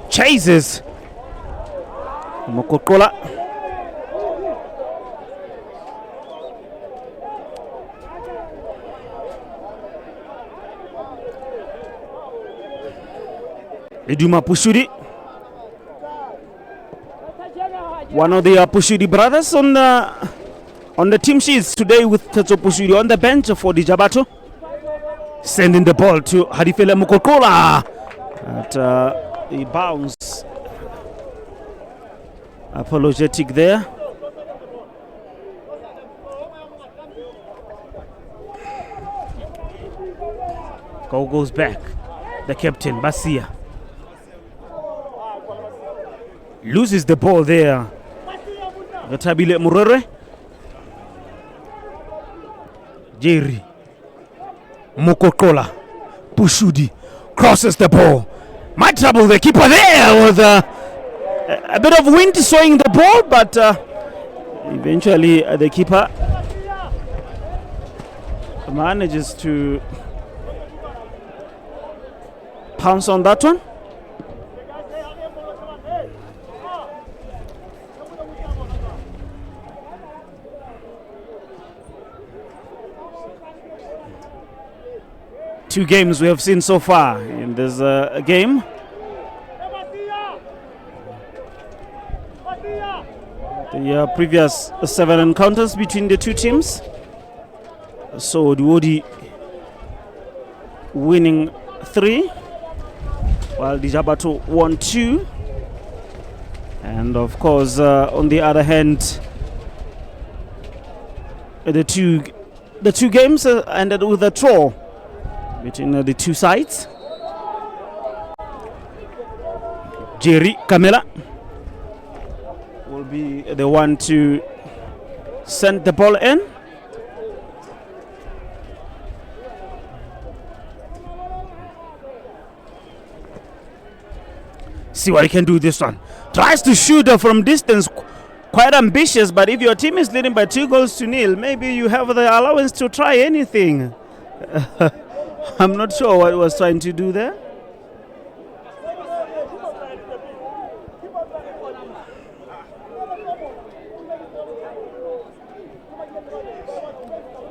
chases. Mokokola. Leduma Pushudi, one of the Pushudi brothers on the team sheets today, with Tetso Pushudi on the bench for Lijabatho. Sending the ball to Hadifele Mukokola at a bounce. Apologetic there. Goes back. The captain Basia loses the ball there. Retabile Murere. Jerry Mokokola. Pushudi crosses the ball. Might trouble the keeper there with a bit of wind swaying the ball, but eventually the keeper manages to pounce on that one. Two games we have seen so far in this game. The previous 7 encounters between the two teams. So Lioli winning 3, while Lijabatho won 2. And of course, on the other hand, the two games ended with a draw between the two sides. Jerry Kamela will be the one to send the ball in. See what he can do this one. Tries to shoot from distance, quite ambitious, but if your team is leading by 2-0, maybe you have the allowance to try anything. I'm not sure what he was trying to do there.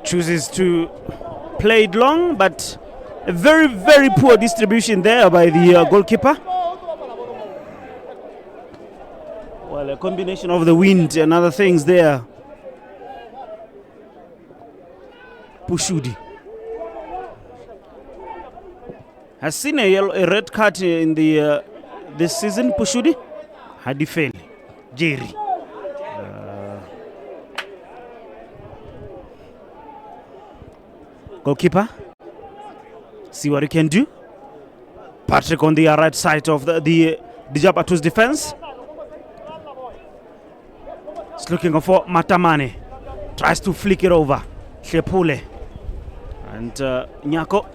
Chooses to play it long, but a very, very poor distribution there by the goalkeeper. Well, a combination of the wind and other things there. Pushudi has seen a red card in the this season. Pushudi Hadifele Jerry. Goalkeeper, see what he can do. Patrick on the right side of the Lijabatho's defense. He's looking for Matamane. Tries to flick it over. Shepule and Nyako.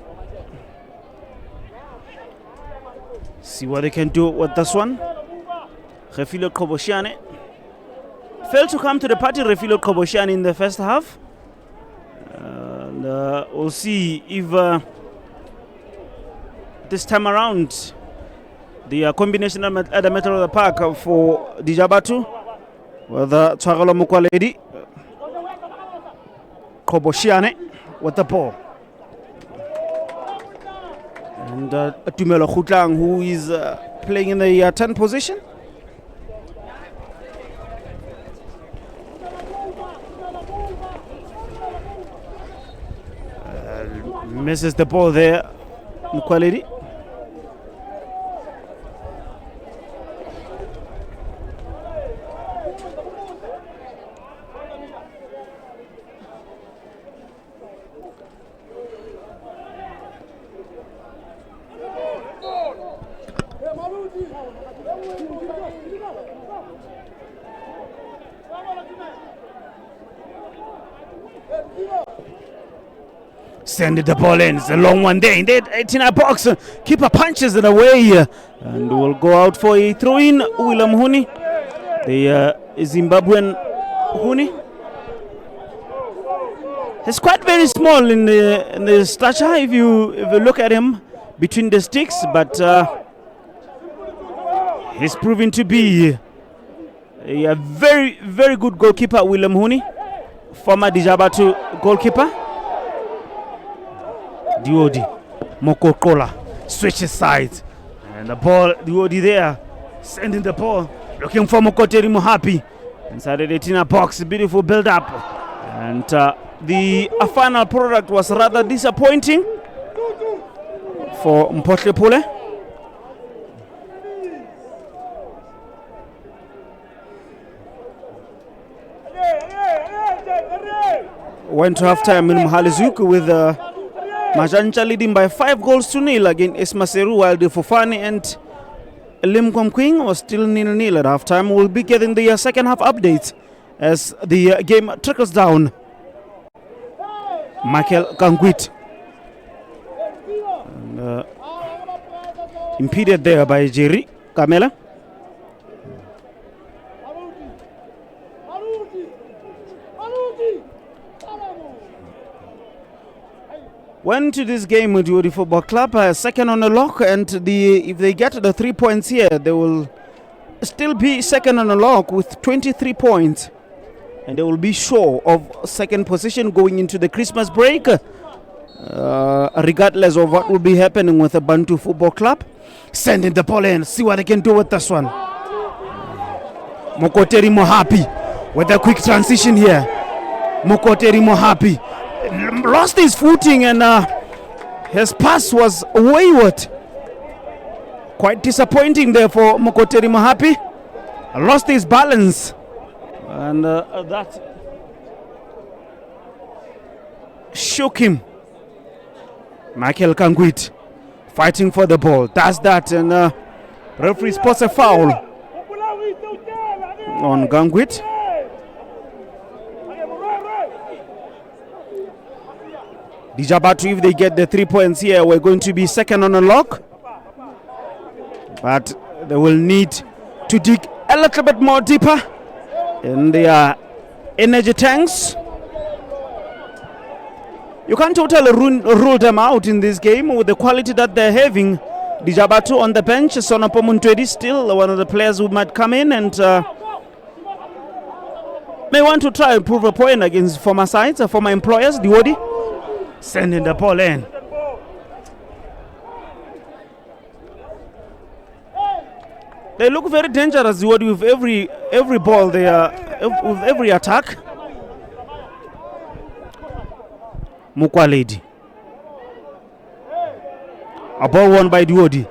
See what they can do with this one. Refile Koboshiane failed to come to the party, Refilo Koboshian, in the first half. And we'll see if this time around the combination at the middle of the park for Lijabatho, whether Tshwarelo Mokwaledi, Koboshiane with the ball. And Tumelo Khutlang, who is playing in the 10 position. Misses the ball there, Mokwaledi. Send the ball in. It's a long one there in the 18 box. Keeper punches it away and will go out for a throw-in. William Huni, the Zimbabwean Huni. He's quite very small in the stature if you look at him between the sticks, but he's proven to be a very, very good goalkeeper, William Huni, former Lijabatho goalkeeper. Diodi Mokokola switches sides, and the ball, Diodi there, sending the ball, looking for Mokoteri Mohapi inside the 18 box. Beautiful build up, and the final product was rather disappointing for Mpotlepule. Went to half-time in Mhalizuk with Majancha leading by 5-0 against Ismaseru, while the Fofani and Limkomkwing was still 0-0 at half-time. We'll be getting the second half updates as the game trickles down. Michael Kangwit impeded there by Jerry Kamela. Went to this game with Lioli Football Club, second on the log, and if they get the 3 points here, they will still be second on the log with 23 points, and they will be sure of second position going into the Christmas break, regardless of what will be happening with the Bantu Football Club. Sending the ball in, see what they can do with this one. Mokoteri Mohapi with a quick transition here. Mokoteri Mohapi lost his footing and his pass was wayward. Quite disappointing there for Mokoteri Mohapi. Lost his balance, and that shook him. Michael Kangwit fighting for the ball, does that, and referee spots a foul on Kangwit. Lijabatho, if they get the 3 points here, we're going to be second on the log, but they will need to dig a little bit more deeper in their energy tanks. You can't totally rule them out in this game with the quality that they're having. Lijabatho on the bench, Sonapo Muntwedi still one of the players who might come in and may want to try and prove a point against former sides, former employers. Diodi sending the ball in. They look very dangerous with every ball they with every attack. Mokwaledi. A ball won by Diodi.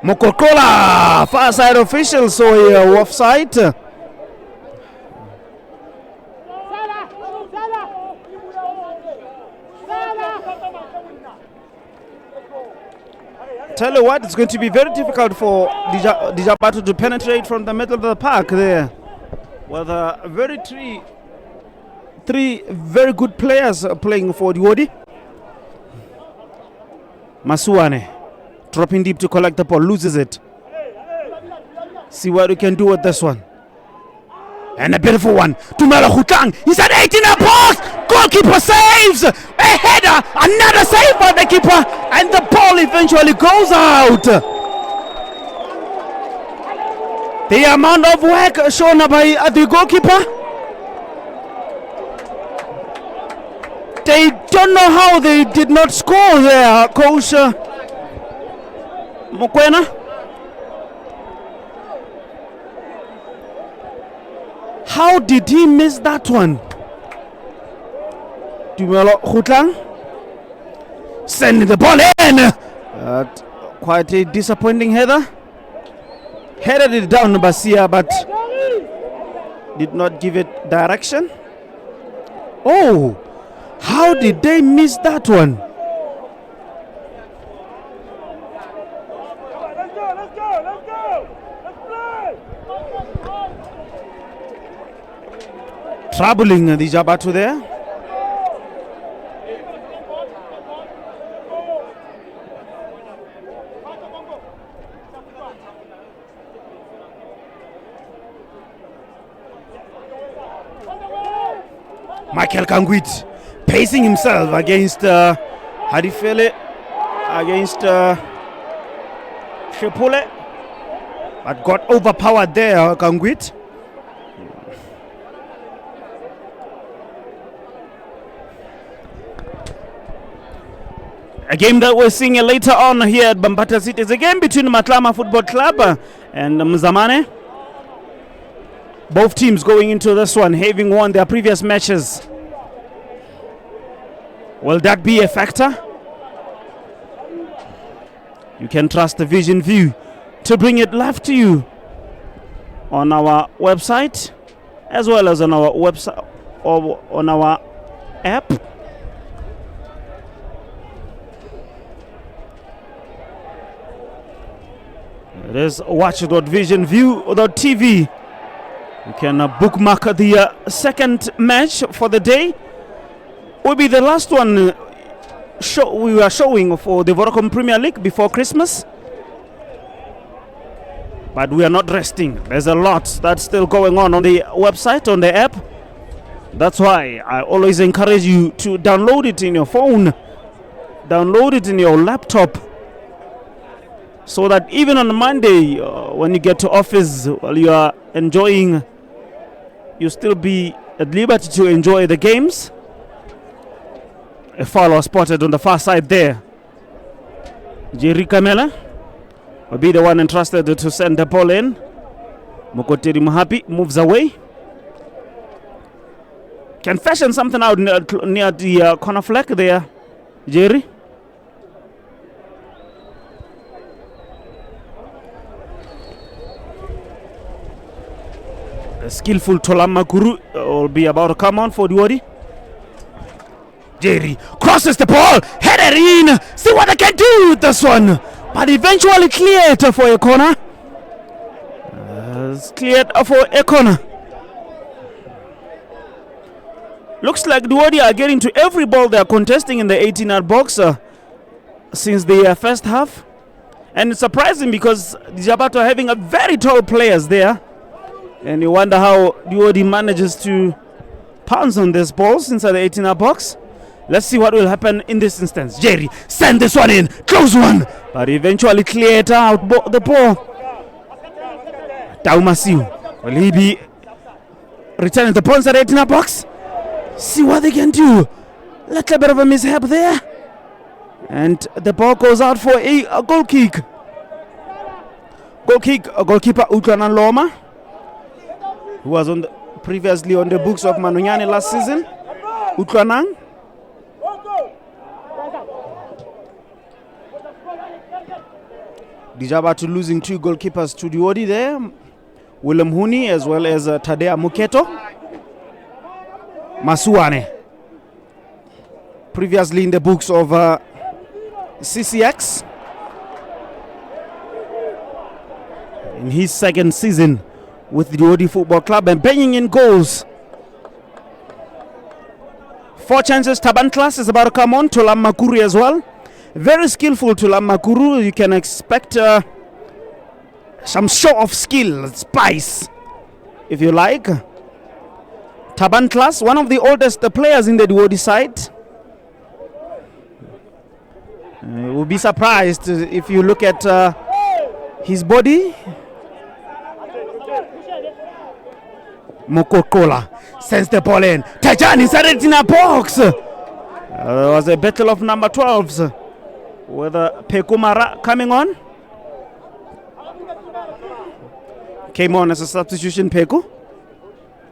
Mokokola, far side official, so offside. Tell you what, it's going to be very difficult for Lijabatho to penetrate from the middle of the park there. With three very good players playing for Diodi. Masuane dropping deep to collect the ball, loses it. See what we can do with this one. And a beautiful one. Tumelo Hutang. He's at 18 in the box. Goalkeeper saves. A header. Another save by the keeper. And the ball eventually goes out. The amount of work shown by the goalkeeper. They don't know how they did not score there, Coach Mokwena. How did he miss that one? Tumelo Hutang sending the ball in. Quite a disappointing header. Headed it down Basia, but did not give it direction. Oh, how did they miss that one? Troubling the Lijabatho there. Michael Kangwit pacing himself against Hadifele, against Shepule, but got overpowered there, Kangwit. A game that we're seeing later on here at Bambata City is a game between Matlama Football Club and Mzamane. Both teams going into this one having won their previous matches. Will that be a factor? You can trust the Vision View to bring it live to you on our website as well as on our website or on our app. It is watch.visionview.tv. You can bookmark the second match for the day. Will be the last one we are showing for the VODACOM Premier League before Christmas. But we are not resting. There's a lot that's still going on the website, on the app. That's why I always encourage you to download it in your phone, download it in your laptop, so that even on Monday, when you get to office, while you are enjoying, you still be at liberty to enjoy the games. A foul was spotted on the far side there. Jerry Kamela will be the one entrusted to send the ball in. Mokoteri Muhapi moves away. Can fashion something out near the corner flag there, Jerry. A skillful Tolam Makuru will be about to come on for the Wadi. Jerry crosses the ball, header in. See what they can do with this one, but eventually cleared for a corner. It's cleared for a corner. Looks like the Wadi are getting to every ball they are contesting in the 18-yard box since the first half, and it's surprising because Lijabatho are having a very tall players there. And you wonder how Lioli manages to pounce on this balls inside the 18-yard box. Let's see what will happen in this instance. Jerry, send this one in. Close one. But eventually cleared out the ball. Taumasiu. Will he be returning the points at the 18-yard box? See what they can do. Little bit of a mishap there. And the ball goes out for a goal kick. Goal kick, goalkeeper Utlana Loma, who was previously on the books of Manunyane last season. Utlanang. Lijabatho losing two goalkeepers to the Odi there. Willem Huni as well as Tadea Muketo. Masuane, previously in the books of CCX. In his second season with the Odi Football Club and banging in goals. 4 chances. Taban Class is about to come on. Tolam Makuru as well. Very skillful Tolam Makuru. You can expect some show of skill, spice, if you like. Taban Class, one of the oldest players in the Lioli side. You will be surprised if you look at his body. Mokokola sends the ball in. Tajan inside it in a box. There was a battle of number 12s with Pekumara coming on. Came on as a substitution, Peku.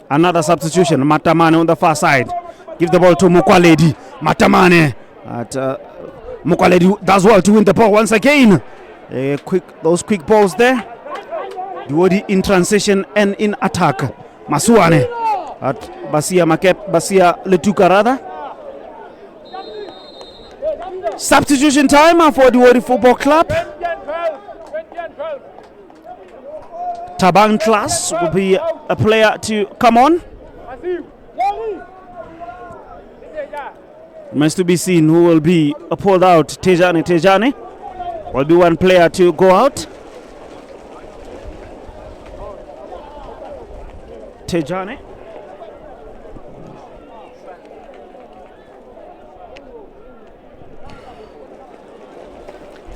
Another substitution, Matamane on the far side. Give the ball to Mukwaledi. Matamane. Mukwaledi does well to win the ball once again. Those quick balls there. Lioli in transition and in attack. Masuane at Basia Letuka rather. Substitution time for the Lioli Football Club. Taban Class will be a player to come on. Remains to be seen who will be pulled out. Tejane will be one player to go out. Tejane.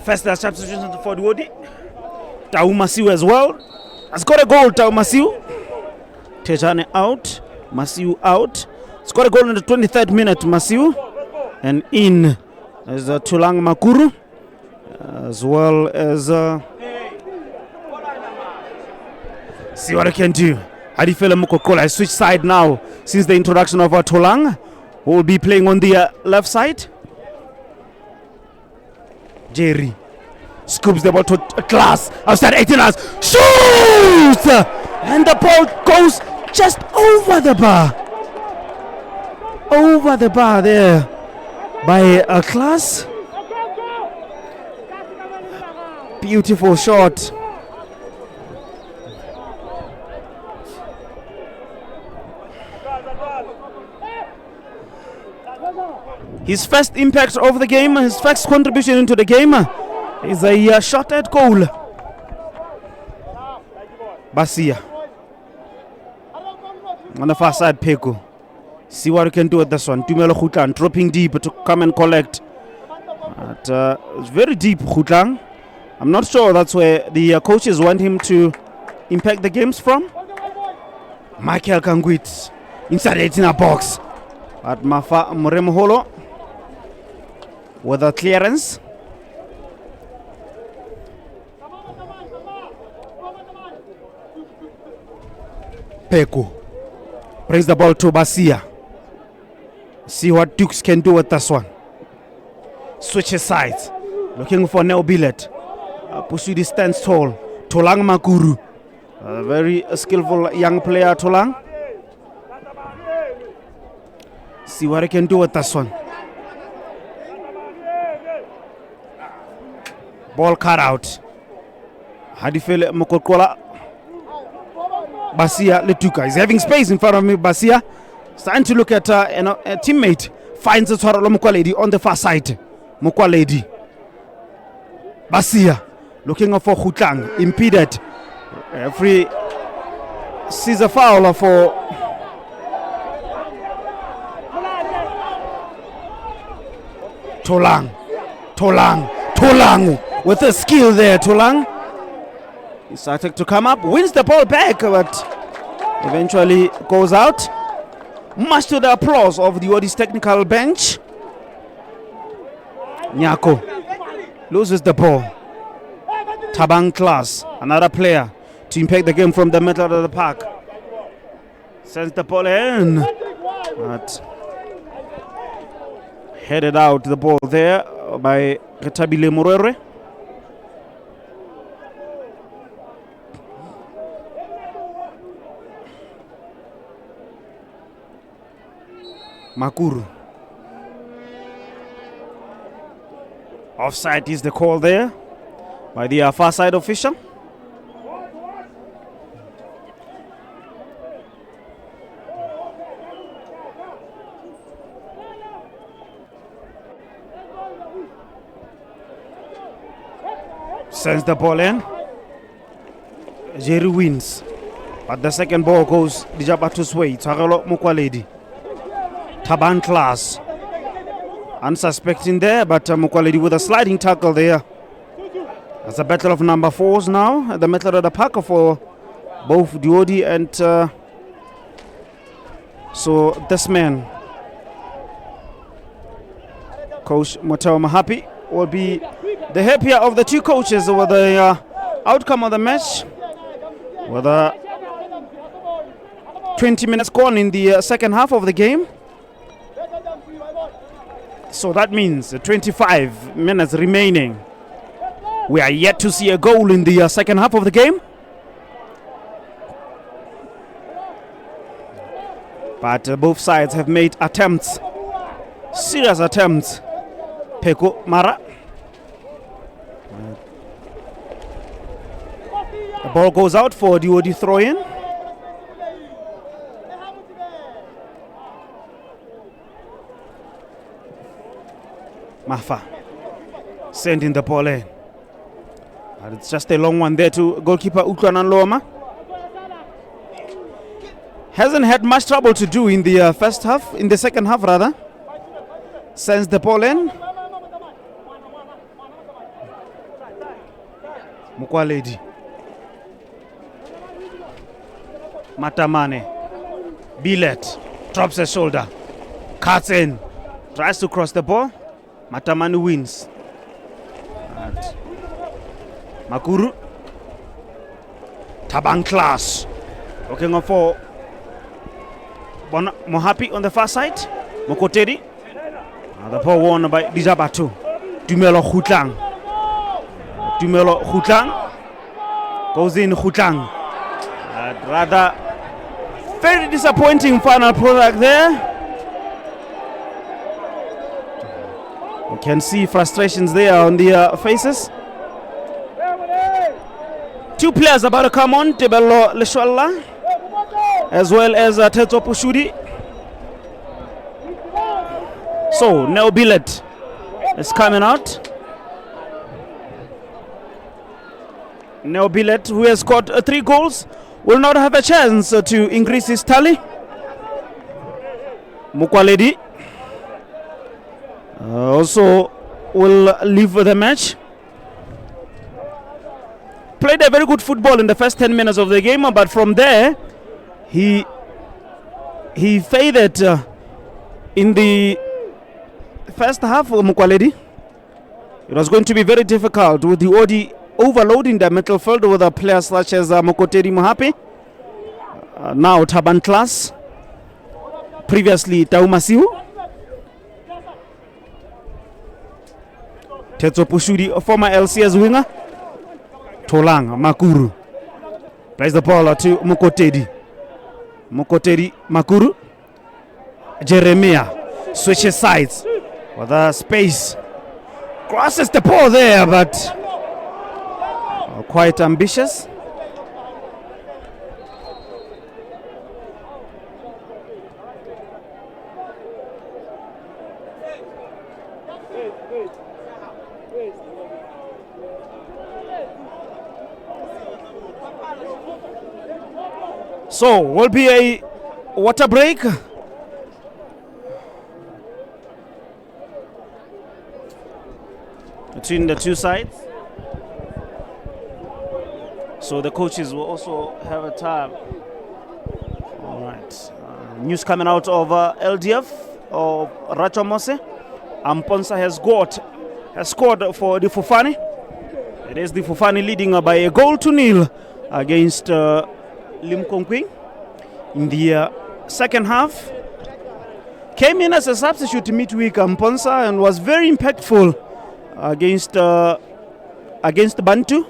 First substitution for the Lioli. Taumasiu as well. Has got a goal, Taumasiu. Tejane out. Masiu out. It's got a goal in the 23rd minute, Masiu. And in is Tulang Makuru. As well as see what I can do. Adifele Mukokola has switched side now since the introduction of Tulang, who will be playing on the left side. Jerry scoops the ball to Class outside 18 yards. Shoots! And the ball goes just over the bar. Over the bar there by a Class. Beautiful shot. His first impact of the game, his first contribution into the game is a shot at goal. Basia on the far side, Peko. See what we can do with this one. Tumelo Khutlang dropping deep to come and collect. It's very deep, Khutlang. I'm not sure that's where the coaches want him to impact the games from. Michael Kangwit inside it in a box. At Mafa Moremoholo with a clearance. Peko brings the ball to Basia. See what Dukes can do with this one. Switches sides. Looking for Neo Billet. Pusudi stands tall. Tulang Makuru. A very skillful young player, Tulang. See what he can do with this one. Ball cut out. Hadifele Mokokola. Basia Letuka is having space in front of me. Basia starting to look at a teammate. Finds Tswaralo Mukwaledi on the far side. Mukwaledi. Basia looking for Khutlang. Impeded. Free sees a foul for Tulang with a skill there. Tulang he started to come up, wins the ball back, but eventually goes out. Much to the applause of the Lioli's technical bench. Nyako loses the ball. Taban Class, another player to impact the game from the middle of the park. Sends the ball in. But headed out the ball there by Retabile Morere. Makuru. Offside is the call there by the far side official. Sends the ball in. Jerry wins. But the second ball goes Lijabatho's way. Tshwarelo Mokwaledi. Taban Class. Unsuspecting there, but Mokwaledi with a sliding tackle there. It's a battle of number 4s now at the middle of the park for both Diodi and so this man, Coach Motao Mahapi, will be the happier of the two coaches over the outcome of the match. With 20 minutes gone in the second half of the game. So that means 25 minutes remaining. We are yet to see a goal in the second half of the game. But both sides have made attempts, serious attempts. Peko Mara. The ball goes out for the throw-in. Mafa sending the ball in. But it's just a long one there to goalkeeper Utlwanan Loma. Hasn't had much trouble to do in the first half, in the second half rather. Sends the ball in. Mokwaledi. Matamane. Billet. Drops his shoulder. Cuts in. Tries to cross the ball. Matamane wins. And Makuru. Taban Class. Looking for Mohapi on the far side. Mokotedi. The ball won by Lijabatho. Tumelo Khutlang. Tumelo Khutlang. Goes in Khutlang. Rather very disappointing final product there. You can see frustrations there on their faces. Two players about to come on, Tebelo Leshwala, as well as Tetso Pushudi. So, Neo Billet is coming out. Neo Billet, who has scored 3 goals, will not have a chance to increase his tally. Mokwaledi also will leave the match. Played a very good football in the first 10 minutes of the game, but from there he faded in the first half of Mokwaledi. It was going to be very difficult with the Odi overloading the midfield with players such as Mokotedi Mohapi, now Taban Class, previously Taumasiu, Tetso Pushudi, a former LCS winger, Tolang Makuru plays the ball to Mokotedi. Mokotedi Makuru. Jeremiah switches sides with a space. Crosses the ball there, but quite ambitious. So, will be a water break. Between the two sides. So the coaches will also have a time. All right. News coming out of LDF of Rachomose. Amponsa has scored for the Fufani. It is the Fufani leading by a 1-0 against Limkonkwi in the second half. Came in as a substitute midweek Amponsa and was very impactful against Bantu.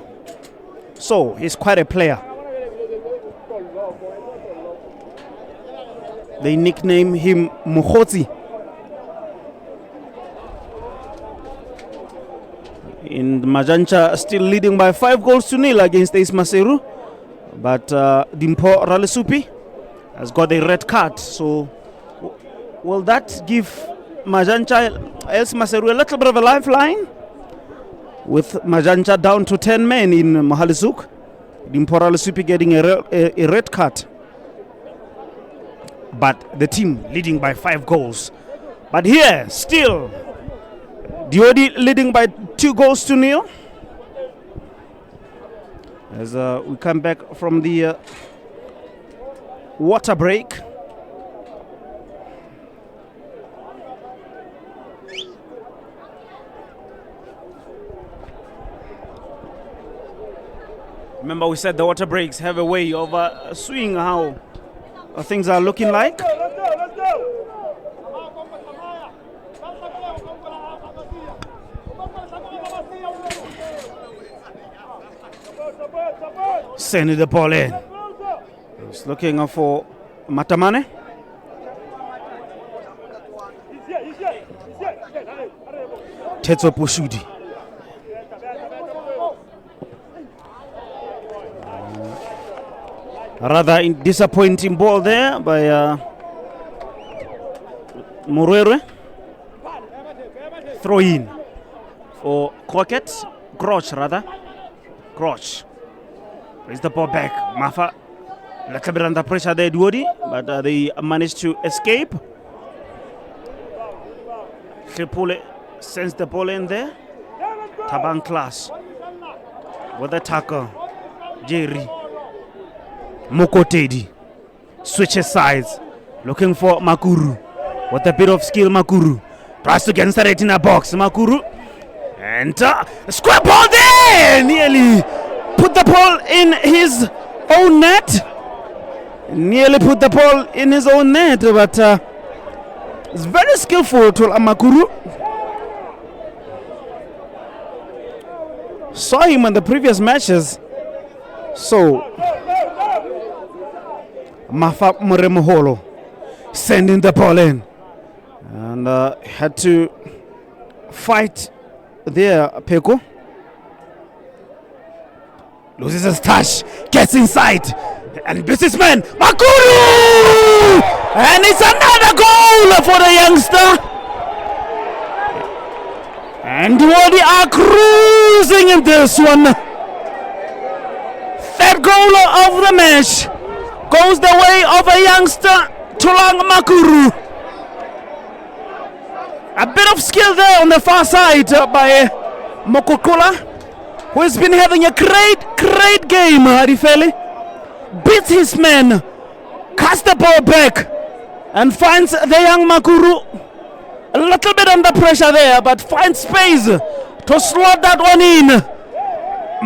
So he's quite a player. They nickname him Mukhotsi. In Majancha still leading by 5-0 against Ace Maseru. But Dimpo Ralesupi has got a red card. So will that give Majancha Ace Maseru a little bit of a lifeline? With Majancha down to 10 men in Mahalisuk. Dimporal Supi getting a red card. But the team leading by 5 goals. But here, still, Diodi leading by 2-0. As we come back from the water break. Remember, we said the water breaks have a way of swinging how things are looking like. Sending the ball in. He's looking for Matamane. Tetso Pushudi. Rather disappointing ball there by Murere. Throw in for Crockett. Groch rather. Groch. Brings the ball back. Mafa. A little bit under pressure there, Duodi, but they managed to escape. Khepule sends the ball in there. Taban Class with the tackle. Jerry. Mokotedi switches sides, looking for Makuru with a bit of skill. Makuru tries to get inside in a box. Makuru and square ball there, nearly put the ball in his own net. Nearly put the ball in his own net, but it's very skillful to Makuru. Saw him in the previous matches, so. Mafa Muremuholo sending the ball in and had to fight there. Peko loses his touch, gets inside, and businessman Makuru, and it's another goal for the youngster. And Wadi are cruising in this one. Third goal of the match goes the way of a youngster, Tulang Makuru. A bit of skill there on the far side by Mokokula, who has been having a great game. Arifeli beats his man, casts the ball back, and finds the young Makuru a little bit under pressure there, but finds space to slot that one in.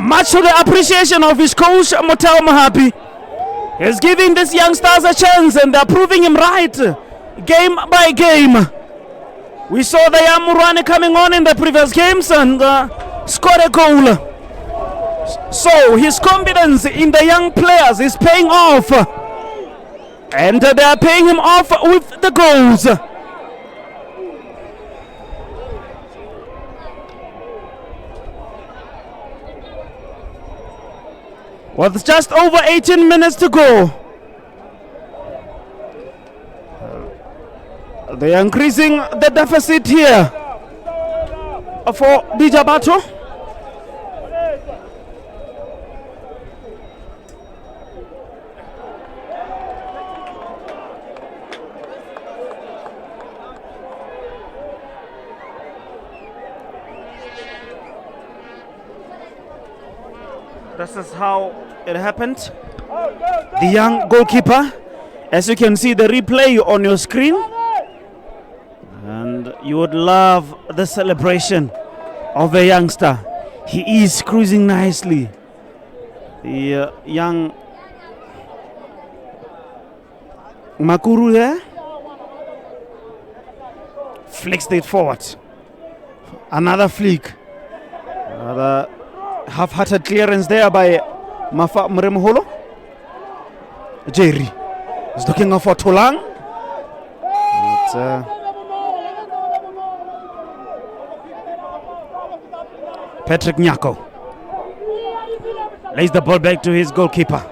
Much to the appreciation of his coach, Motel Mahapi. He's giving these youngsters a chance, and they're proving him right game by game. We saw the Yamurane coming on in the previous games and scored a goal. So his confidence in the young players is paying off, and they're paying him off with the goals. With just over 18 minutes to go, they are increasing the deficit here for Lijabatho. This is how it happened. The young goalkeeper, as you can see the replay on your screen, and you would love the celebration of the youngster. He is cruising nicely. The young Makuru there flicks it forward. Another flick. Another half-hearted clearance there by Mafa Mremuholo. Jerry is looking for Tulang. Patrick Nyako lays the ball back to his goalkeeper.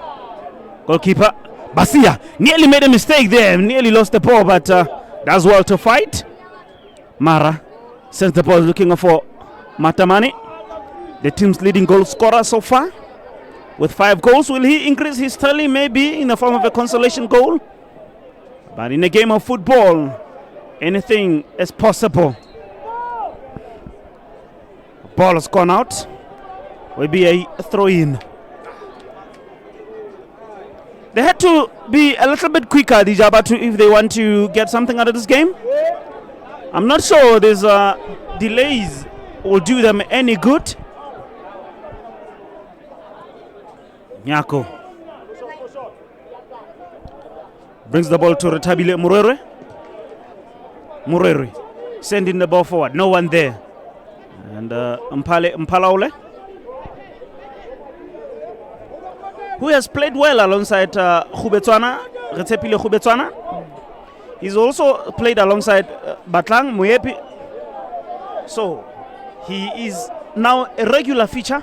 Goalkeeper Basia nearly made a mistake there, nearly lost the ball, but does well to fight. Mara sends the ball looking for Matamani, the team's leading goal scorer so far. with 5 goals. Will he increase his tally? Maybe in the form of a consolation goal. But in a game of football, anything is possible. Ball has gone out. Will be a throw-in. They had to be a little bit quicker, Lijabatho, if they want to get something out of this game. I'm not sure these delays will do them any good. Nyako brings the ball to Retabile Murere. Murere sending the ball forward. No one there. And Mpalaule, who has played well alongside Retepile Khubetswana. He's also played alongside Batlang Muyepi. So he is now a regular feature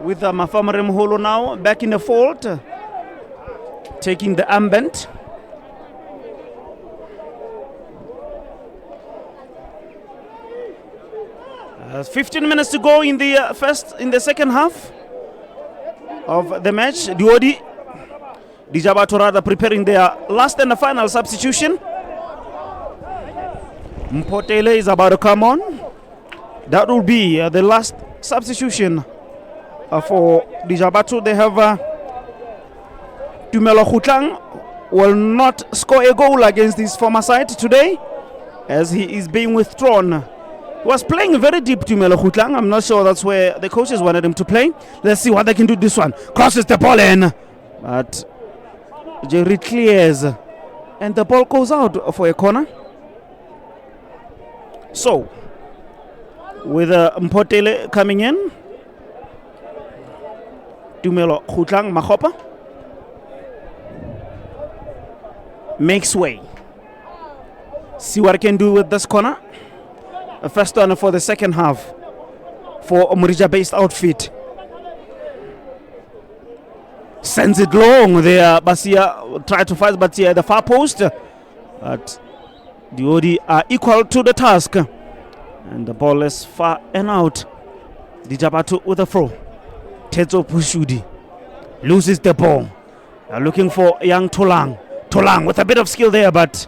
with Mafamare Moholo now back in the fold, taking the armband. 15 minutes to go in the second half of the match. Lijabatho rather preparing their last and the final substitution. Mpotele is about to come on. That will be the last substitution for Lijabatho. They have Tumelo Khutlang will not score a goal against his former side today, as he is being withdrawn. He was playing very deep, Tumelo Khutlang. I'm not sure that's where the coaches wanted him to play. Let's see what they can do this one. Crosses the ball in, but Jerry clears, and the ball goes out for a corner. So, with Mpotele coming in, Tumelo Khutlang Makgopa makes way. See what I can do with this corner. A first one for the second half for Omorija-based outfit. Sends it long there. Basia tried to fight Basia at the far post, but the Odi are equal to the task, and the ball is far and out. Lijabatho with a throw. Teto Pushudi loses the ball. They're looking for young Tolang. Tolang with a bit of skill there, but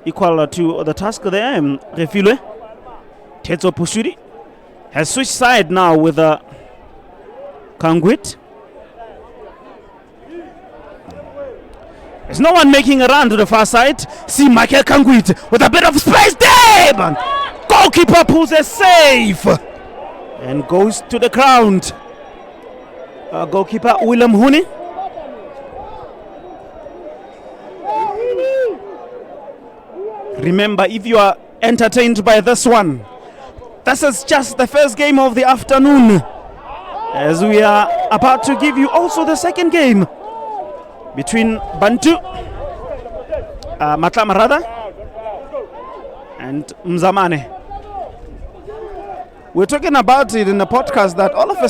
equal to the task there. Refilwe. Teto Pushudi has switched side now with Kangwit. There's no one making a run to the far side. See Michael Kangwit with a bit of space there. But goalkeeper pulls a save and goes to the ground. Goalkeeper Willem Huni. Remember, if you are entertained by this one, this is just the first game of the afternoon, as we are about to give you also the second game between Bantu, Matlama rather, and Mzamane. We're talking about it in the podcast that all of a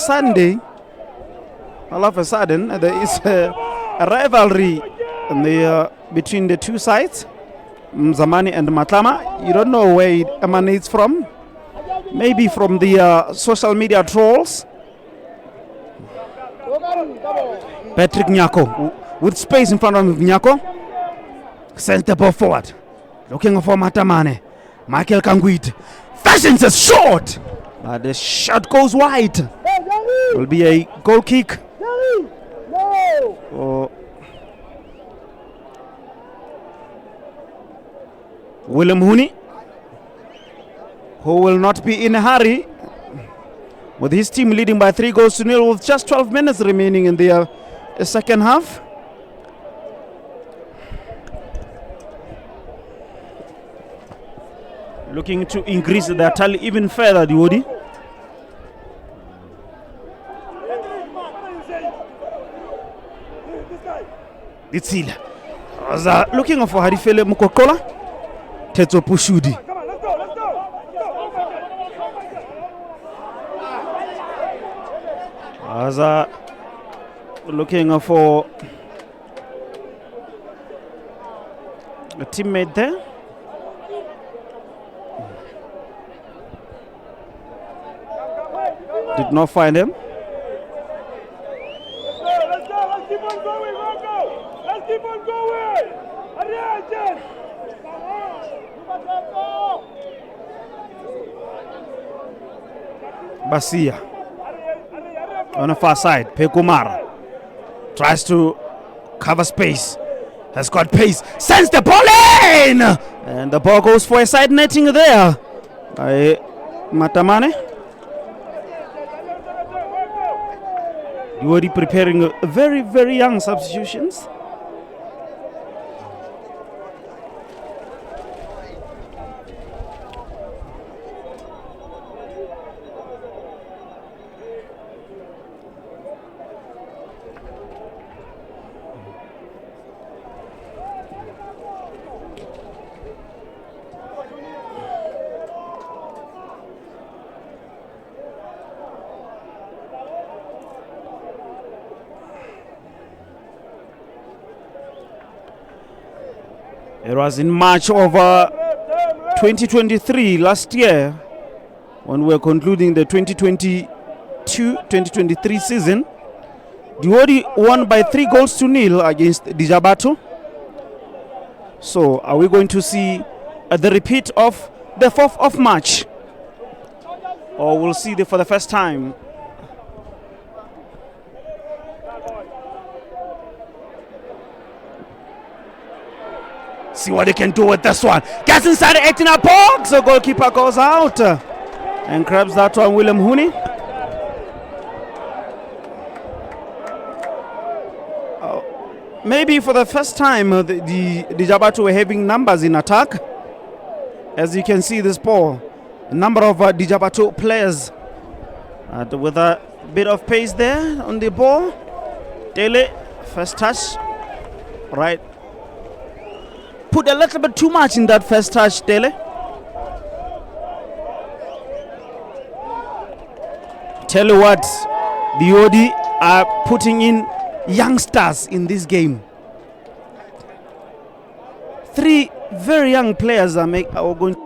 sudden there is a rivalry between the two sides, Mzamani and Matlama. You don't know where it emanates from. Maybe from the social media trolls. Patrick Nyako with space in front of Nyako sends the ball forward, looking for Matamane. Michael Kangwit fashions a shot, but the shot goes wide. Will be a goal kick for Willem Huni, who will not be in a hurry, with his team leading by 3-0 with just 12 minutes remaining in the second half. Looking to increase their tally even further, Diwodi. Ditsila was looking for Harifele Mukokola. Teto Pushudi. Was looking for a teammate there. Did not find him. Basia on the far side. Pekumara tries to cover space. Has got pace. Sends the ball in! And the ball goes for a side netting there by Matamane. Lioli preparing very, very young substitutions. It was in March of 2023, last year, when we were concluding the 2022-2023 season. Lioli won by 3-0 against Lijabatho. So are we going to see the repeat of the 4th of March? Or we'll see for the first time? See what they can do with this one. Gets inside the 18 box. The goalkeeper goes out and grabs that one, William Hooney. Maybe for the first time, the Lijabatho were having numbers in attack. As you can see, this ball, a number of Lijabatho players with a bit of pace there on the ball. Dele, first touch, right. Put a little bit too much in that first touch, Dele. Tell you what, the Lioli are putting in youngsters in this game. 3 very young players are going.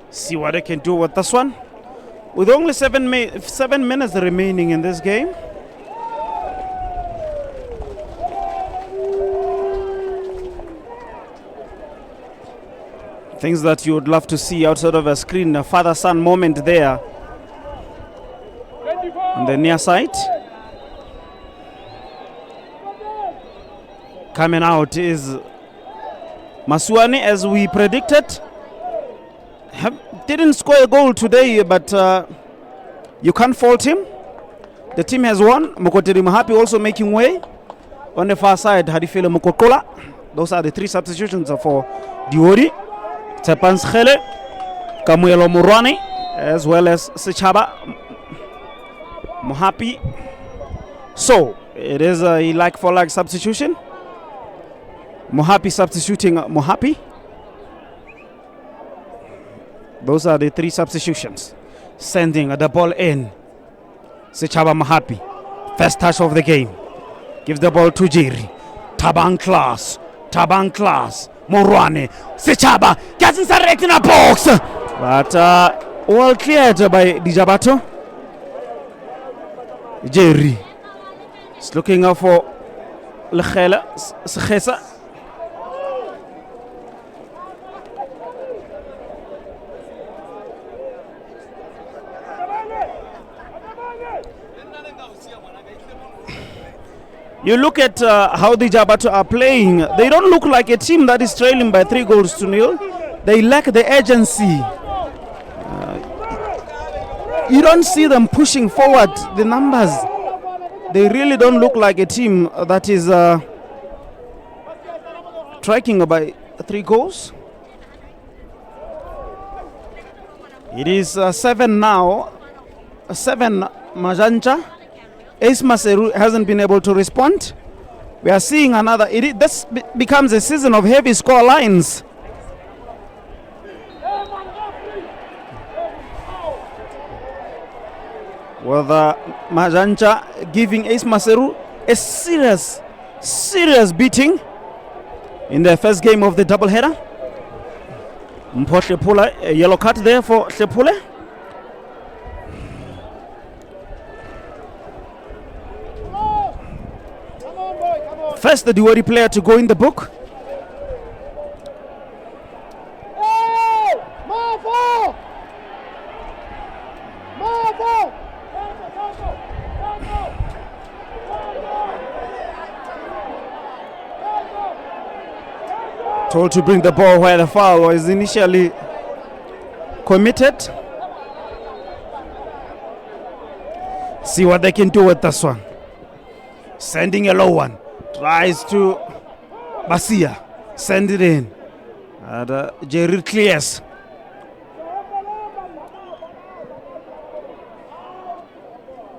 See what they can do with this one. With only 7 minutes remaining in this game. Things that you would love to see outside of a screen. A father-son moment there on the near side. Coming out is Masuane, as we predicted. Didn't score a goal today, but you can't fault him. The team has won. Mokoteri Mahapi also making way. On the far side, Hadifele Mokokola. Those are the three substitutions for Diori. Tepans Khele, Kamuelo Murani, as well as Sechaba Mohapi. So, it is a like-for-like substitution. Mohapi substituting Mohapi. Those are the three substitutions. Sending the ball in. Sechaba Mohapi. First touch of the game. Gives the ball to Jiri. Taban Class. Morwane. Sechaba gets inside in a box. But well cleared by Lijabatho. Jerry is looking out for Lechela Sechesa. You look at how the Lijabatho are playing. They don't look like a team that is trailing by 3-0. They lack the urgency. You don't see them pushing forward the numbers. They really don't look like a team that is striking by 3 goals. It is 7 now. 7 Majanja. Ace Maseru hasn't been able to respond. We are seeing another. This becomes a season of heavy score lines. With Majanja giving Ace Maseru a serious beating in the first game of the doubleheader. Mpotle Pula, a yellow card there for Tlepule. First, the Diori player to go in the book. Told to bring the ball where the foul was initially committed. See what they can do with this one. Sending a low one. Tries to Basia. Send it in. And Jerry clears.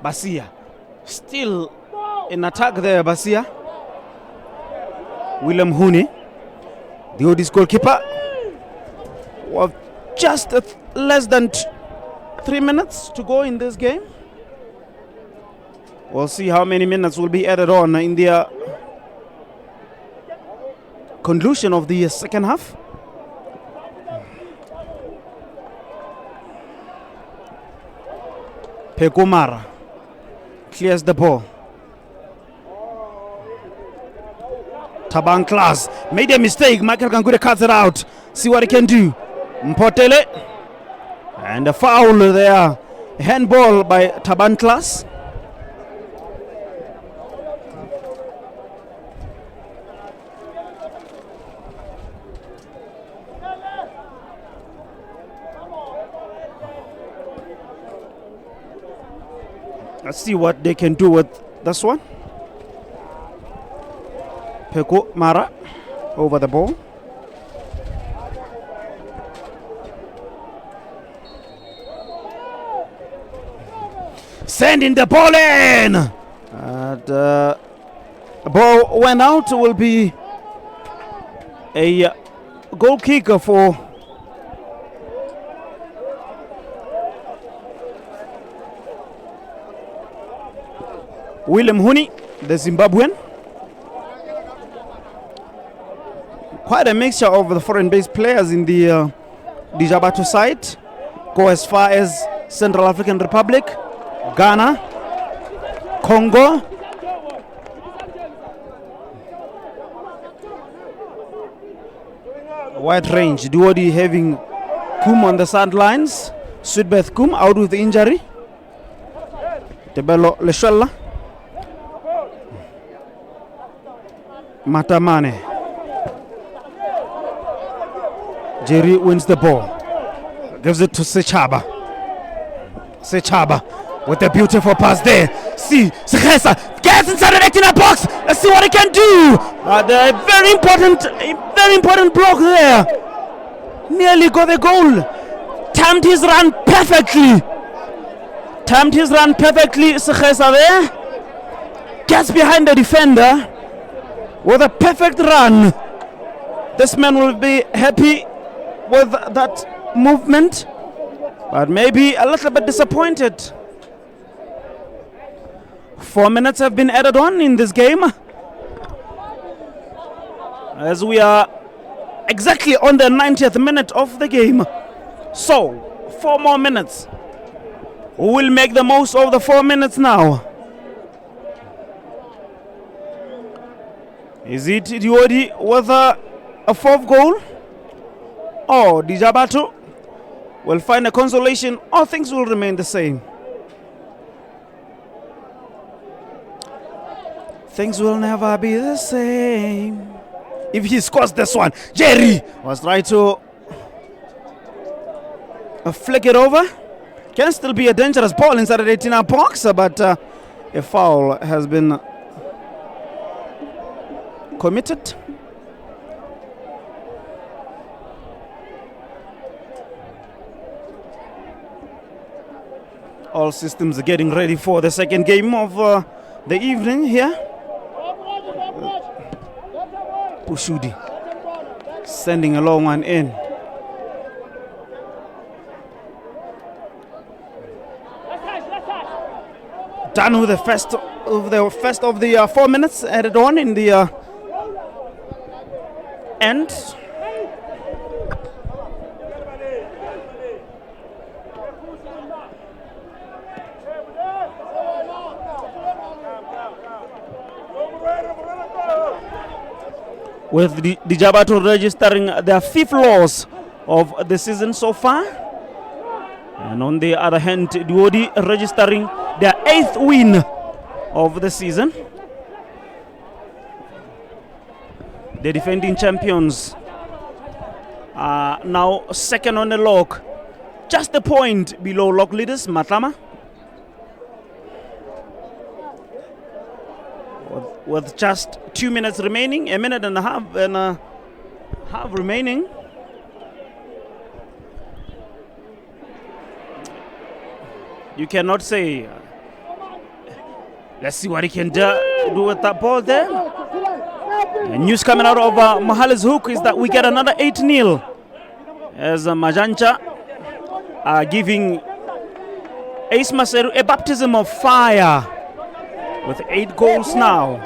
Basia. Still in attack there, Basia. William Huni. The Odis goalkeeper. With just less than 3 minutes to go in this game. We'll see how many minutes will be added on in the conclusion of the second half. Pegomara clears the ball. Taban Class made a mistake. Michael Kangure cuts it out. See what he can do. Mpotele. And a foul there. Handball by Taban Class. Let's see what they can do with this one. Peko Mara over the ball. Sending the ball in. And the ball went out. Will be a goal kick for William Huni, the Zimbabwean. Quite a mixture of the foreign-based players in the Lijabatho side. Go as far as Central African Republic, Ghana, Congo. wide range. Duodi having Kum on the sidelines. Sweetbeth Kum out with injury. Tebelo Leshwella. Matamane. Jerry wins the ball. Gives it to Sechaba. Sechaba with a beautiful pass there. See, Sekhesa gets inside the 18 box. Let's see what he can do. The very important block there. Nearly got the goal. Timed his run perfectly. Sekhesa there. Gets behind the defender with a perfect run. This man will be happy with that movement, but maybe a little bit disappointed. 4 minutes have been added on in this game, as we are exactly on the 90th minute of the game. So 4 more minutes. We will make the most of the 4 minutes now. Is it Lioli with a 4th goal? Or Lijabatho will find a consolation, or things will remain the same? Things will never be the same. If he scores this one, Jerry was trying to flick it over. Can still be a dangerous ball inside the 18 box, but a foul has been committed. All systems are getting ready for the second game of the evening here. Pushudi sending a long one in. Done with the first of the 4 minutes added on in the end. With Lijabatho registering their 5th loss of the season so far. And on the other hand, Duodi registering their 8th win of the season. The defending champions are now second on the log, just a point below log leaders, Matama. With just 2 minutes remaining, a minute and a half remaining. You cannot say, let's see what he can do with that ball there. And news coming out of Mahale's hook is that we get another 8-0 as Majancha are giving Ace Maseru a baptism of fire with 8 goals now.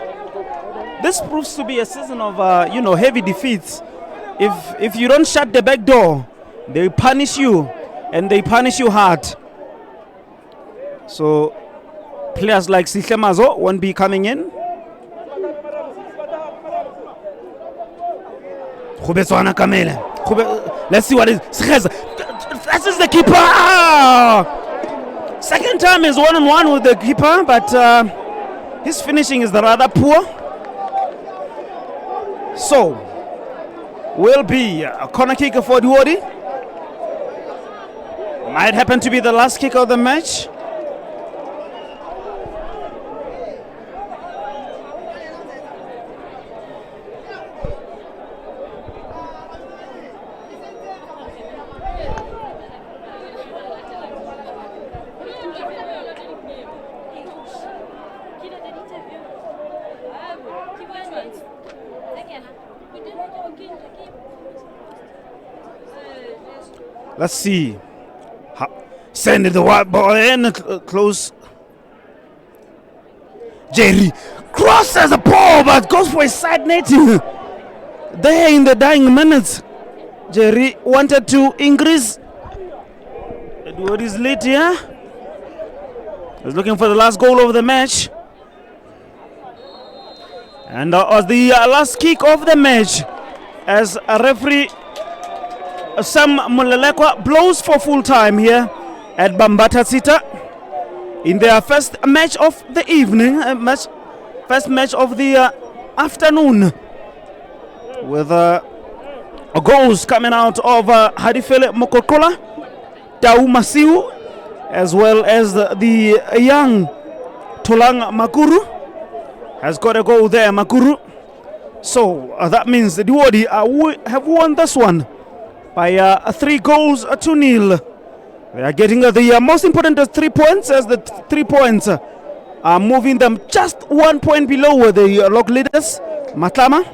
This proves to be a season of heavy defeats. If you don't shut the back door, they punish you, and they punish you hard. So players like Sihlemazo won't be coming in. Let's see what is. That is the keeper. Second time is 1-on-1 with the keeper, but his finishing is rather poor. So will be a corner kick for Duodi. Might happen to be the last kick of the match. Let's see. Send the white ball in close. Jerry crosses the ball but goes for a side netting. There in the dying minutes, Jerry wanted to increase Duodi's lead here. He's looking for the last goal of the match. And that was the last kick of the match as a referee Sam Mulelekwa blows for full time here at Bambata Sita in their first match of the evening, first match of the afternoon, with goals coming out of Hadifele Mokokola, Tau Masiu, as well as the young Tolang Makuru has got a goal there, Makuru. So that means the Duodi have won this one by 3 goals to 0. They are getting the most important 3 points, as the 3 points are moving them just 1 point below the log leaders, Matlama.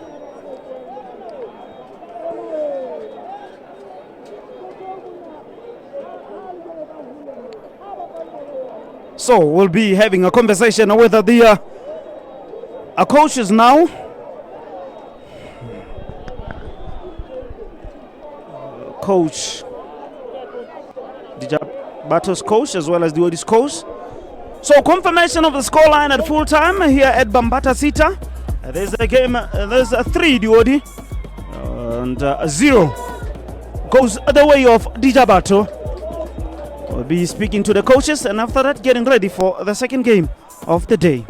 So we'll be having a conversation with the coaches now. Coach Lijabatho's coach, as well as the Odi's coach. So confirmation of the scoreline at full time here at Bambata Sita. There's a game, there's a 3 Duodi and 0 goes the way of Lijabatho. We'll be speaking to the coaches, and after that getting ready for the second game of the day.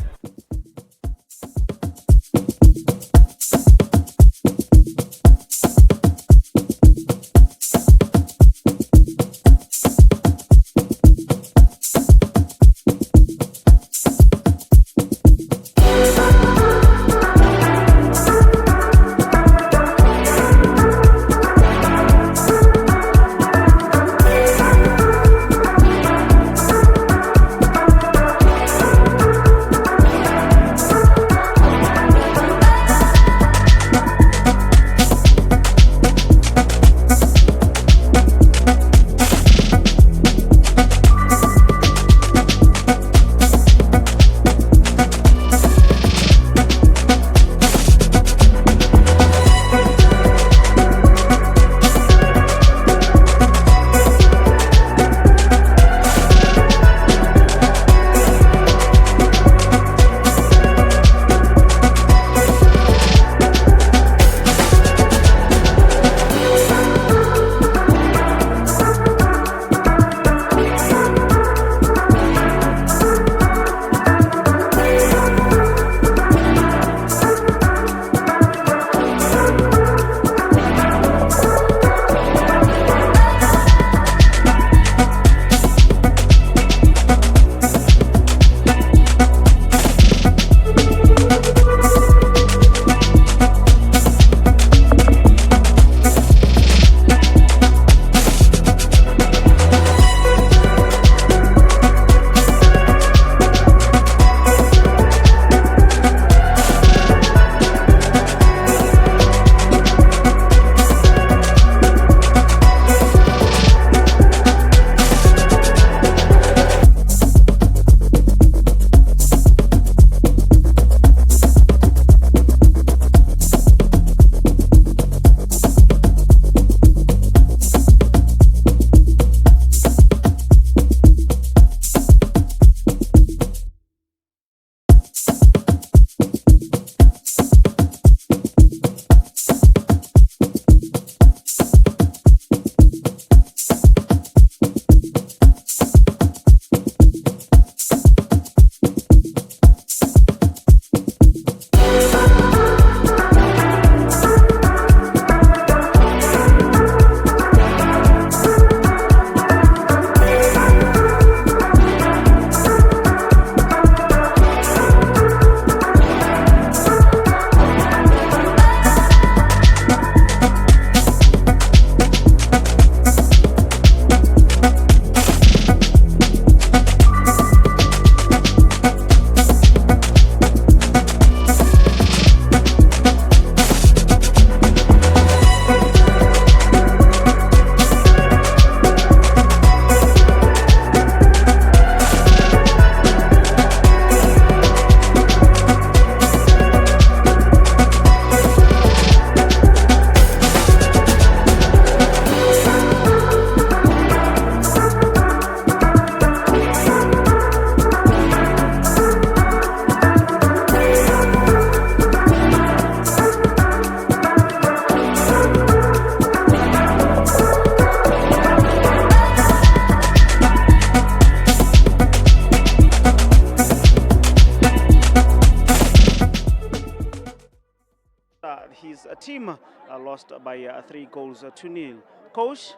team lost by 3 goals to nil. Coach,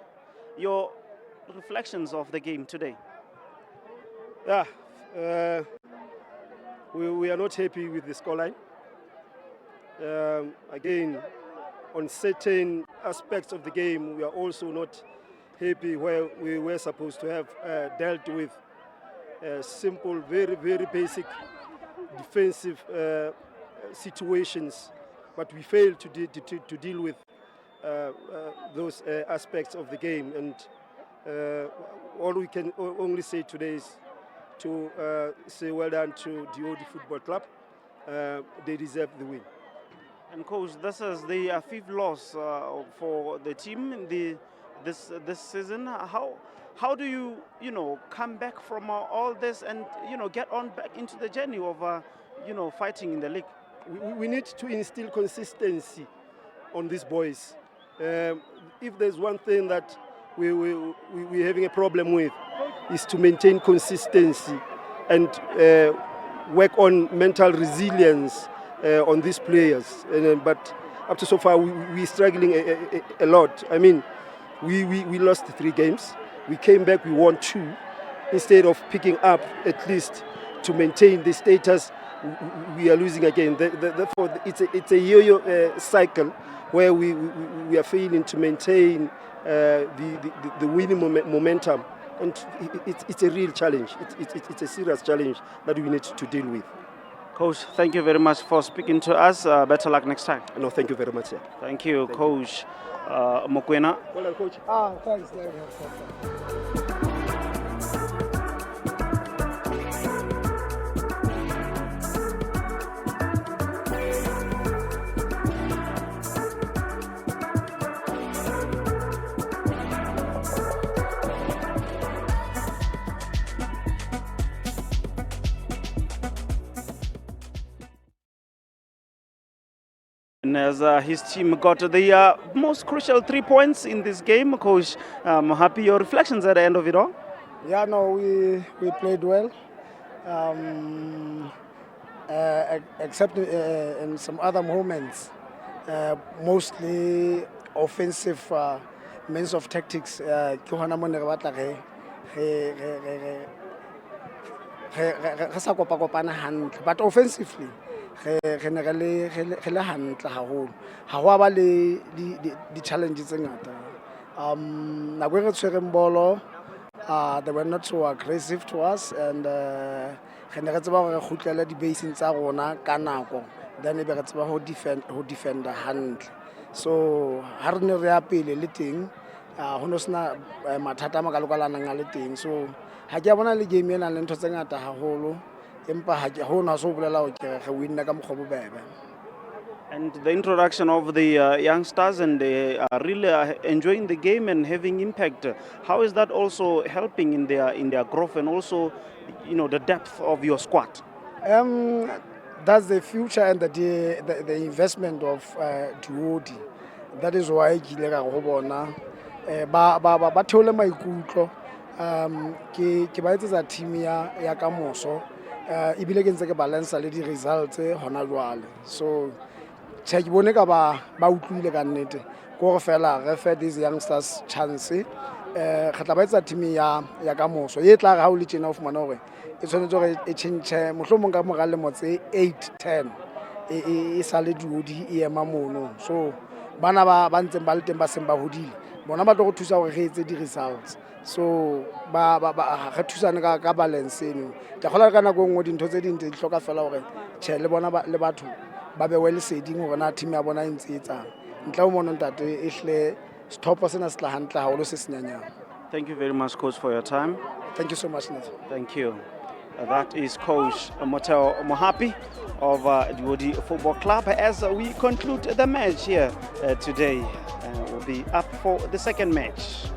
your reflections of the game today? Yeah, we are not happy with the scoreline. Again, on certain aspects of the game, we are also not happy where we were supposed to have dealt with simple, very, very basic defensive situations, but we failed to deal with those aspects of the game. And all we can only say today is to say well done to the OD Football Club. They deserve the win. And coach, this is the fifth loss for the team in this season. How do you come back from all this and get on back into the journey of fighting in the league? We need to instill consistency on these boys. If there's one thing that we're having a problem with, is to maintain consistency and work on mental resilience on these players. But up to so far, we're struggling a lot. I mean, we lost 3 games. We came back, we won 2. Instead of picking up at least to maintain the status, we are losing again. Therefore, it's a yo-yo cycle where we are failing to maintain the winning momentum. And it's a real challenge. It's a serious challenge that we need to deal with. Coach, thank you very much for speaking to us. Better luck next time. No, thank you very much. Thank you, Coach Mokwena. Well done, Coach. Thanks. And as his team got the most crucial 3 points in this game, Coach, I'm happy. Your reflections at the end of it all? Yeah, no, we played well. Except in some other moments, mostly offensive means of tactics. But offensively, re le hantle haholo ha ho ba le di challenges tse ngata nako e re tshwereng bolo they were not so aggressive to us, and re ne re tseba gore re kgutlele di-basing tsa rona ka nako, then e be re tseba ho defenda hantle. So ha re ne re ya pele le teng ho no sena mathata a makalokalanang a le teng, so ha ke a bona le game ena le ntho tse ngata haholo. And the introduction of the youngsters, and they are really enjoying the game and having impact. How is that also helping in their growth and also, the depth of your squad? That's the future and the investment of Lioli. That is why ba theole maikutlo ke ba etsetsa team ya ka moso. Ibile ke ntse ke balance le di results hona jwale, so ke bone ka ba utlwile ka nnete go re fela re fe these youngsters chance re tla ba etsa team ya ka moso e tla re ha o le tjena o fumana hore e tshwanetse gore e change mohlomong ka morale motse 8-10 e sa le Lioli e ema mono, so bana ba ntseng ba le teng ba seng ba hodile bona ba tlo go thusa gore re etse di results. So ba re thusana ka balance eno ke gola ka nako ngwe dintho tse ding di hloka fela hore che le bona le batho ba be well setting hore na team ya bona e ntse etsang ntla o mona ntate e hle stop sena se tla hantle haholo se senyanyang. Thank you very much, Coach, for your time. Thank you so much, Nathan. Thank you. That is Coach Moteo Mohapi of the OD Football Club as we conclude the match here today. We'll be up for the second match.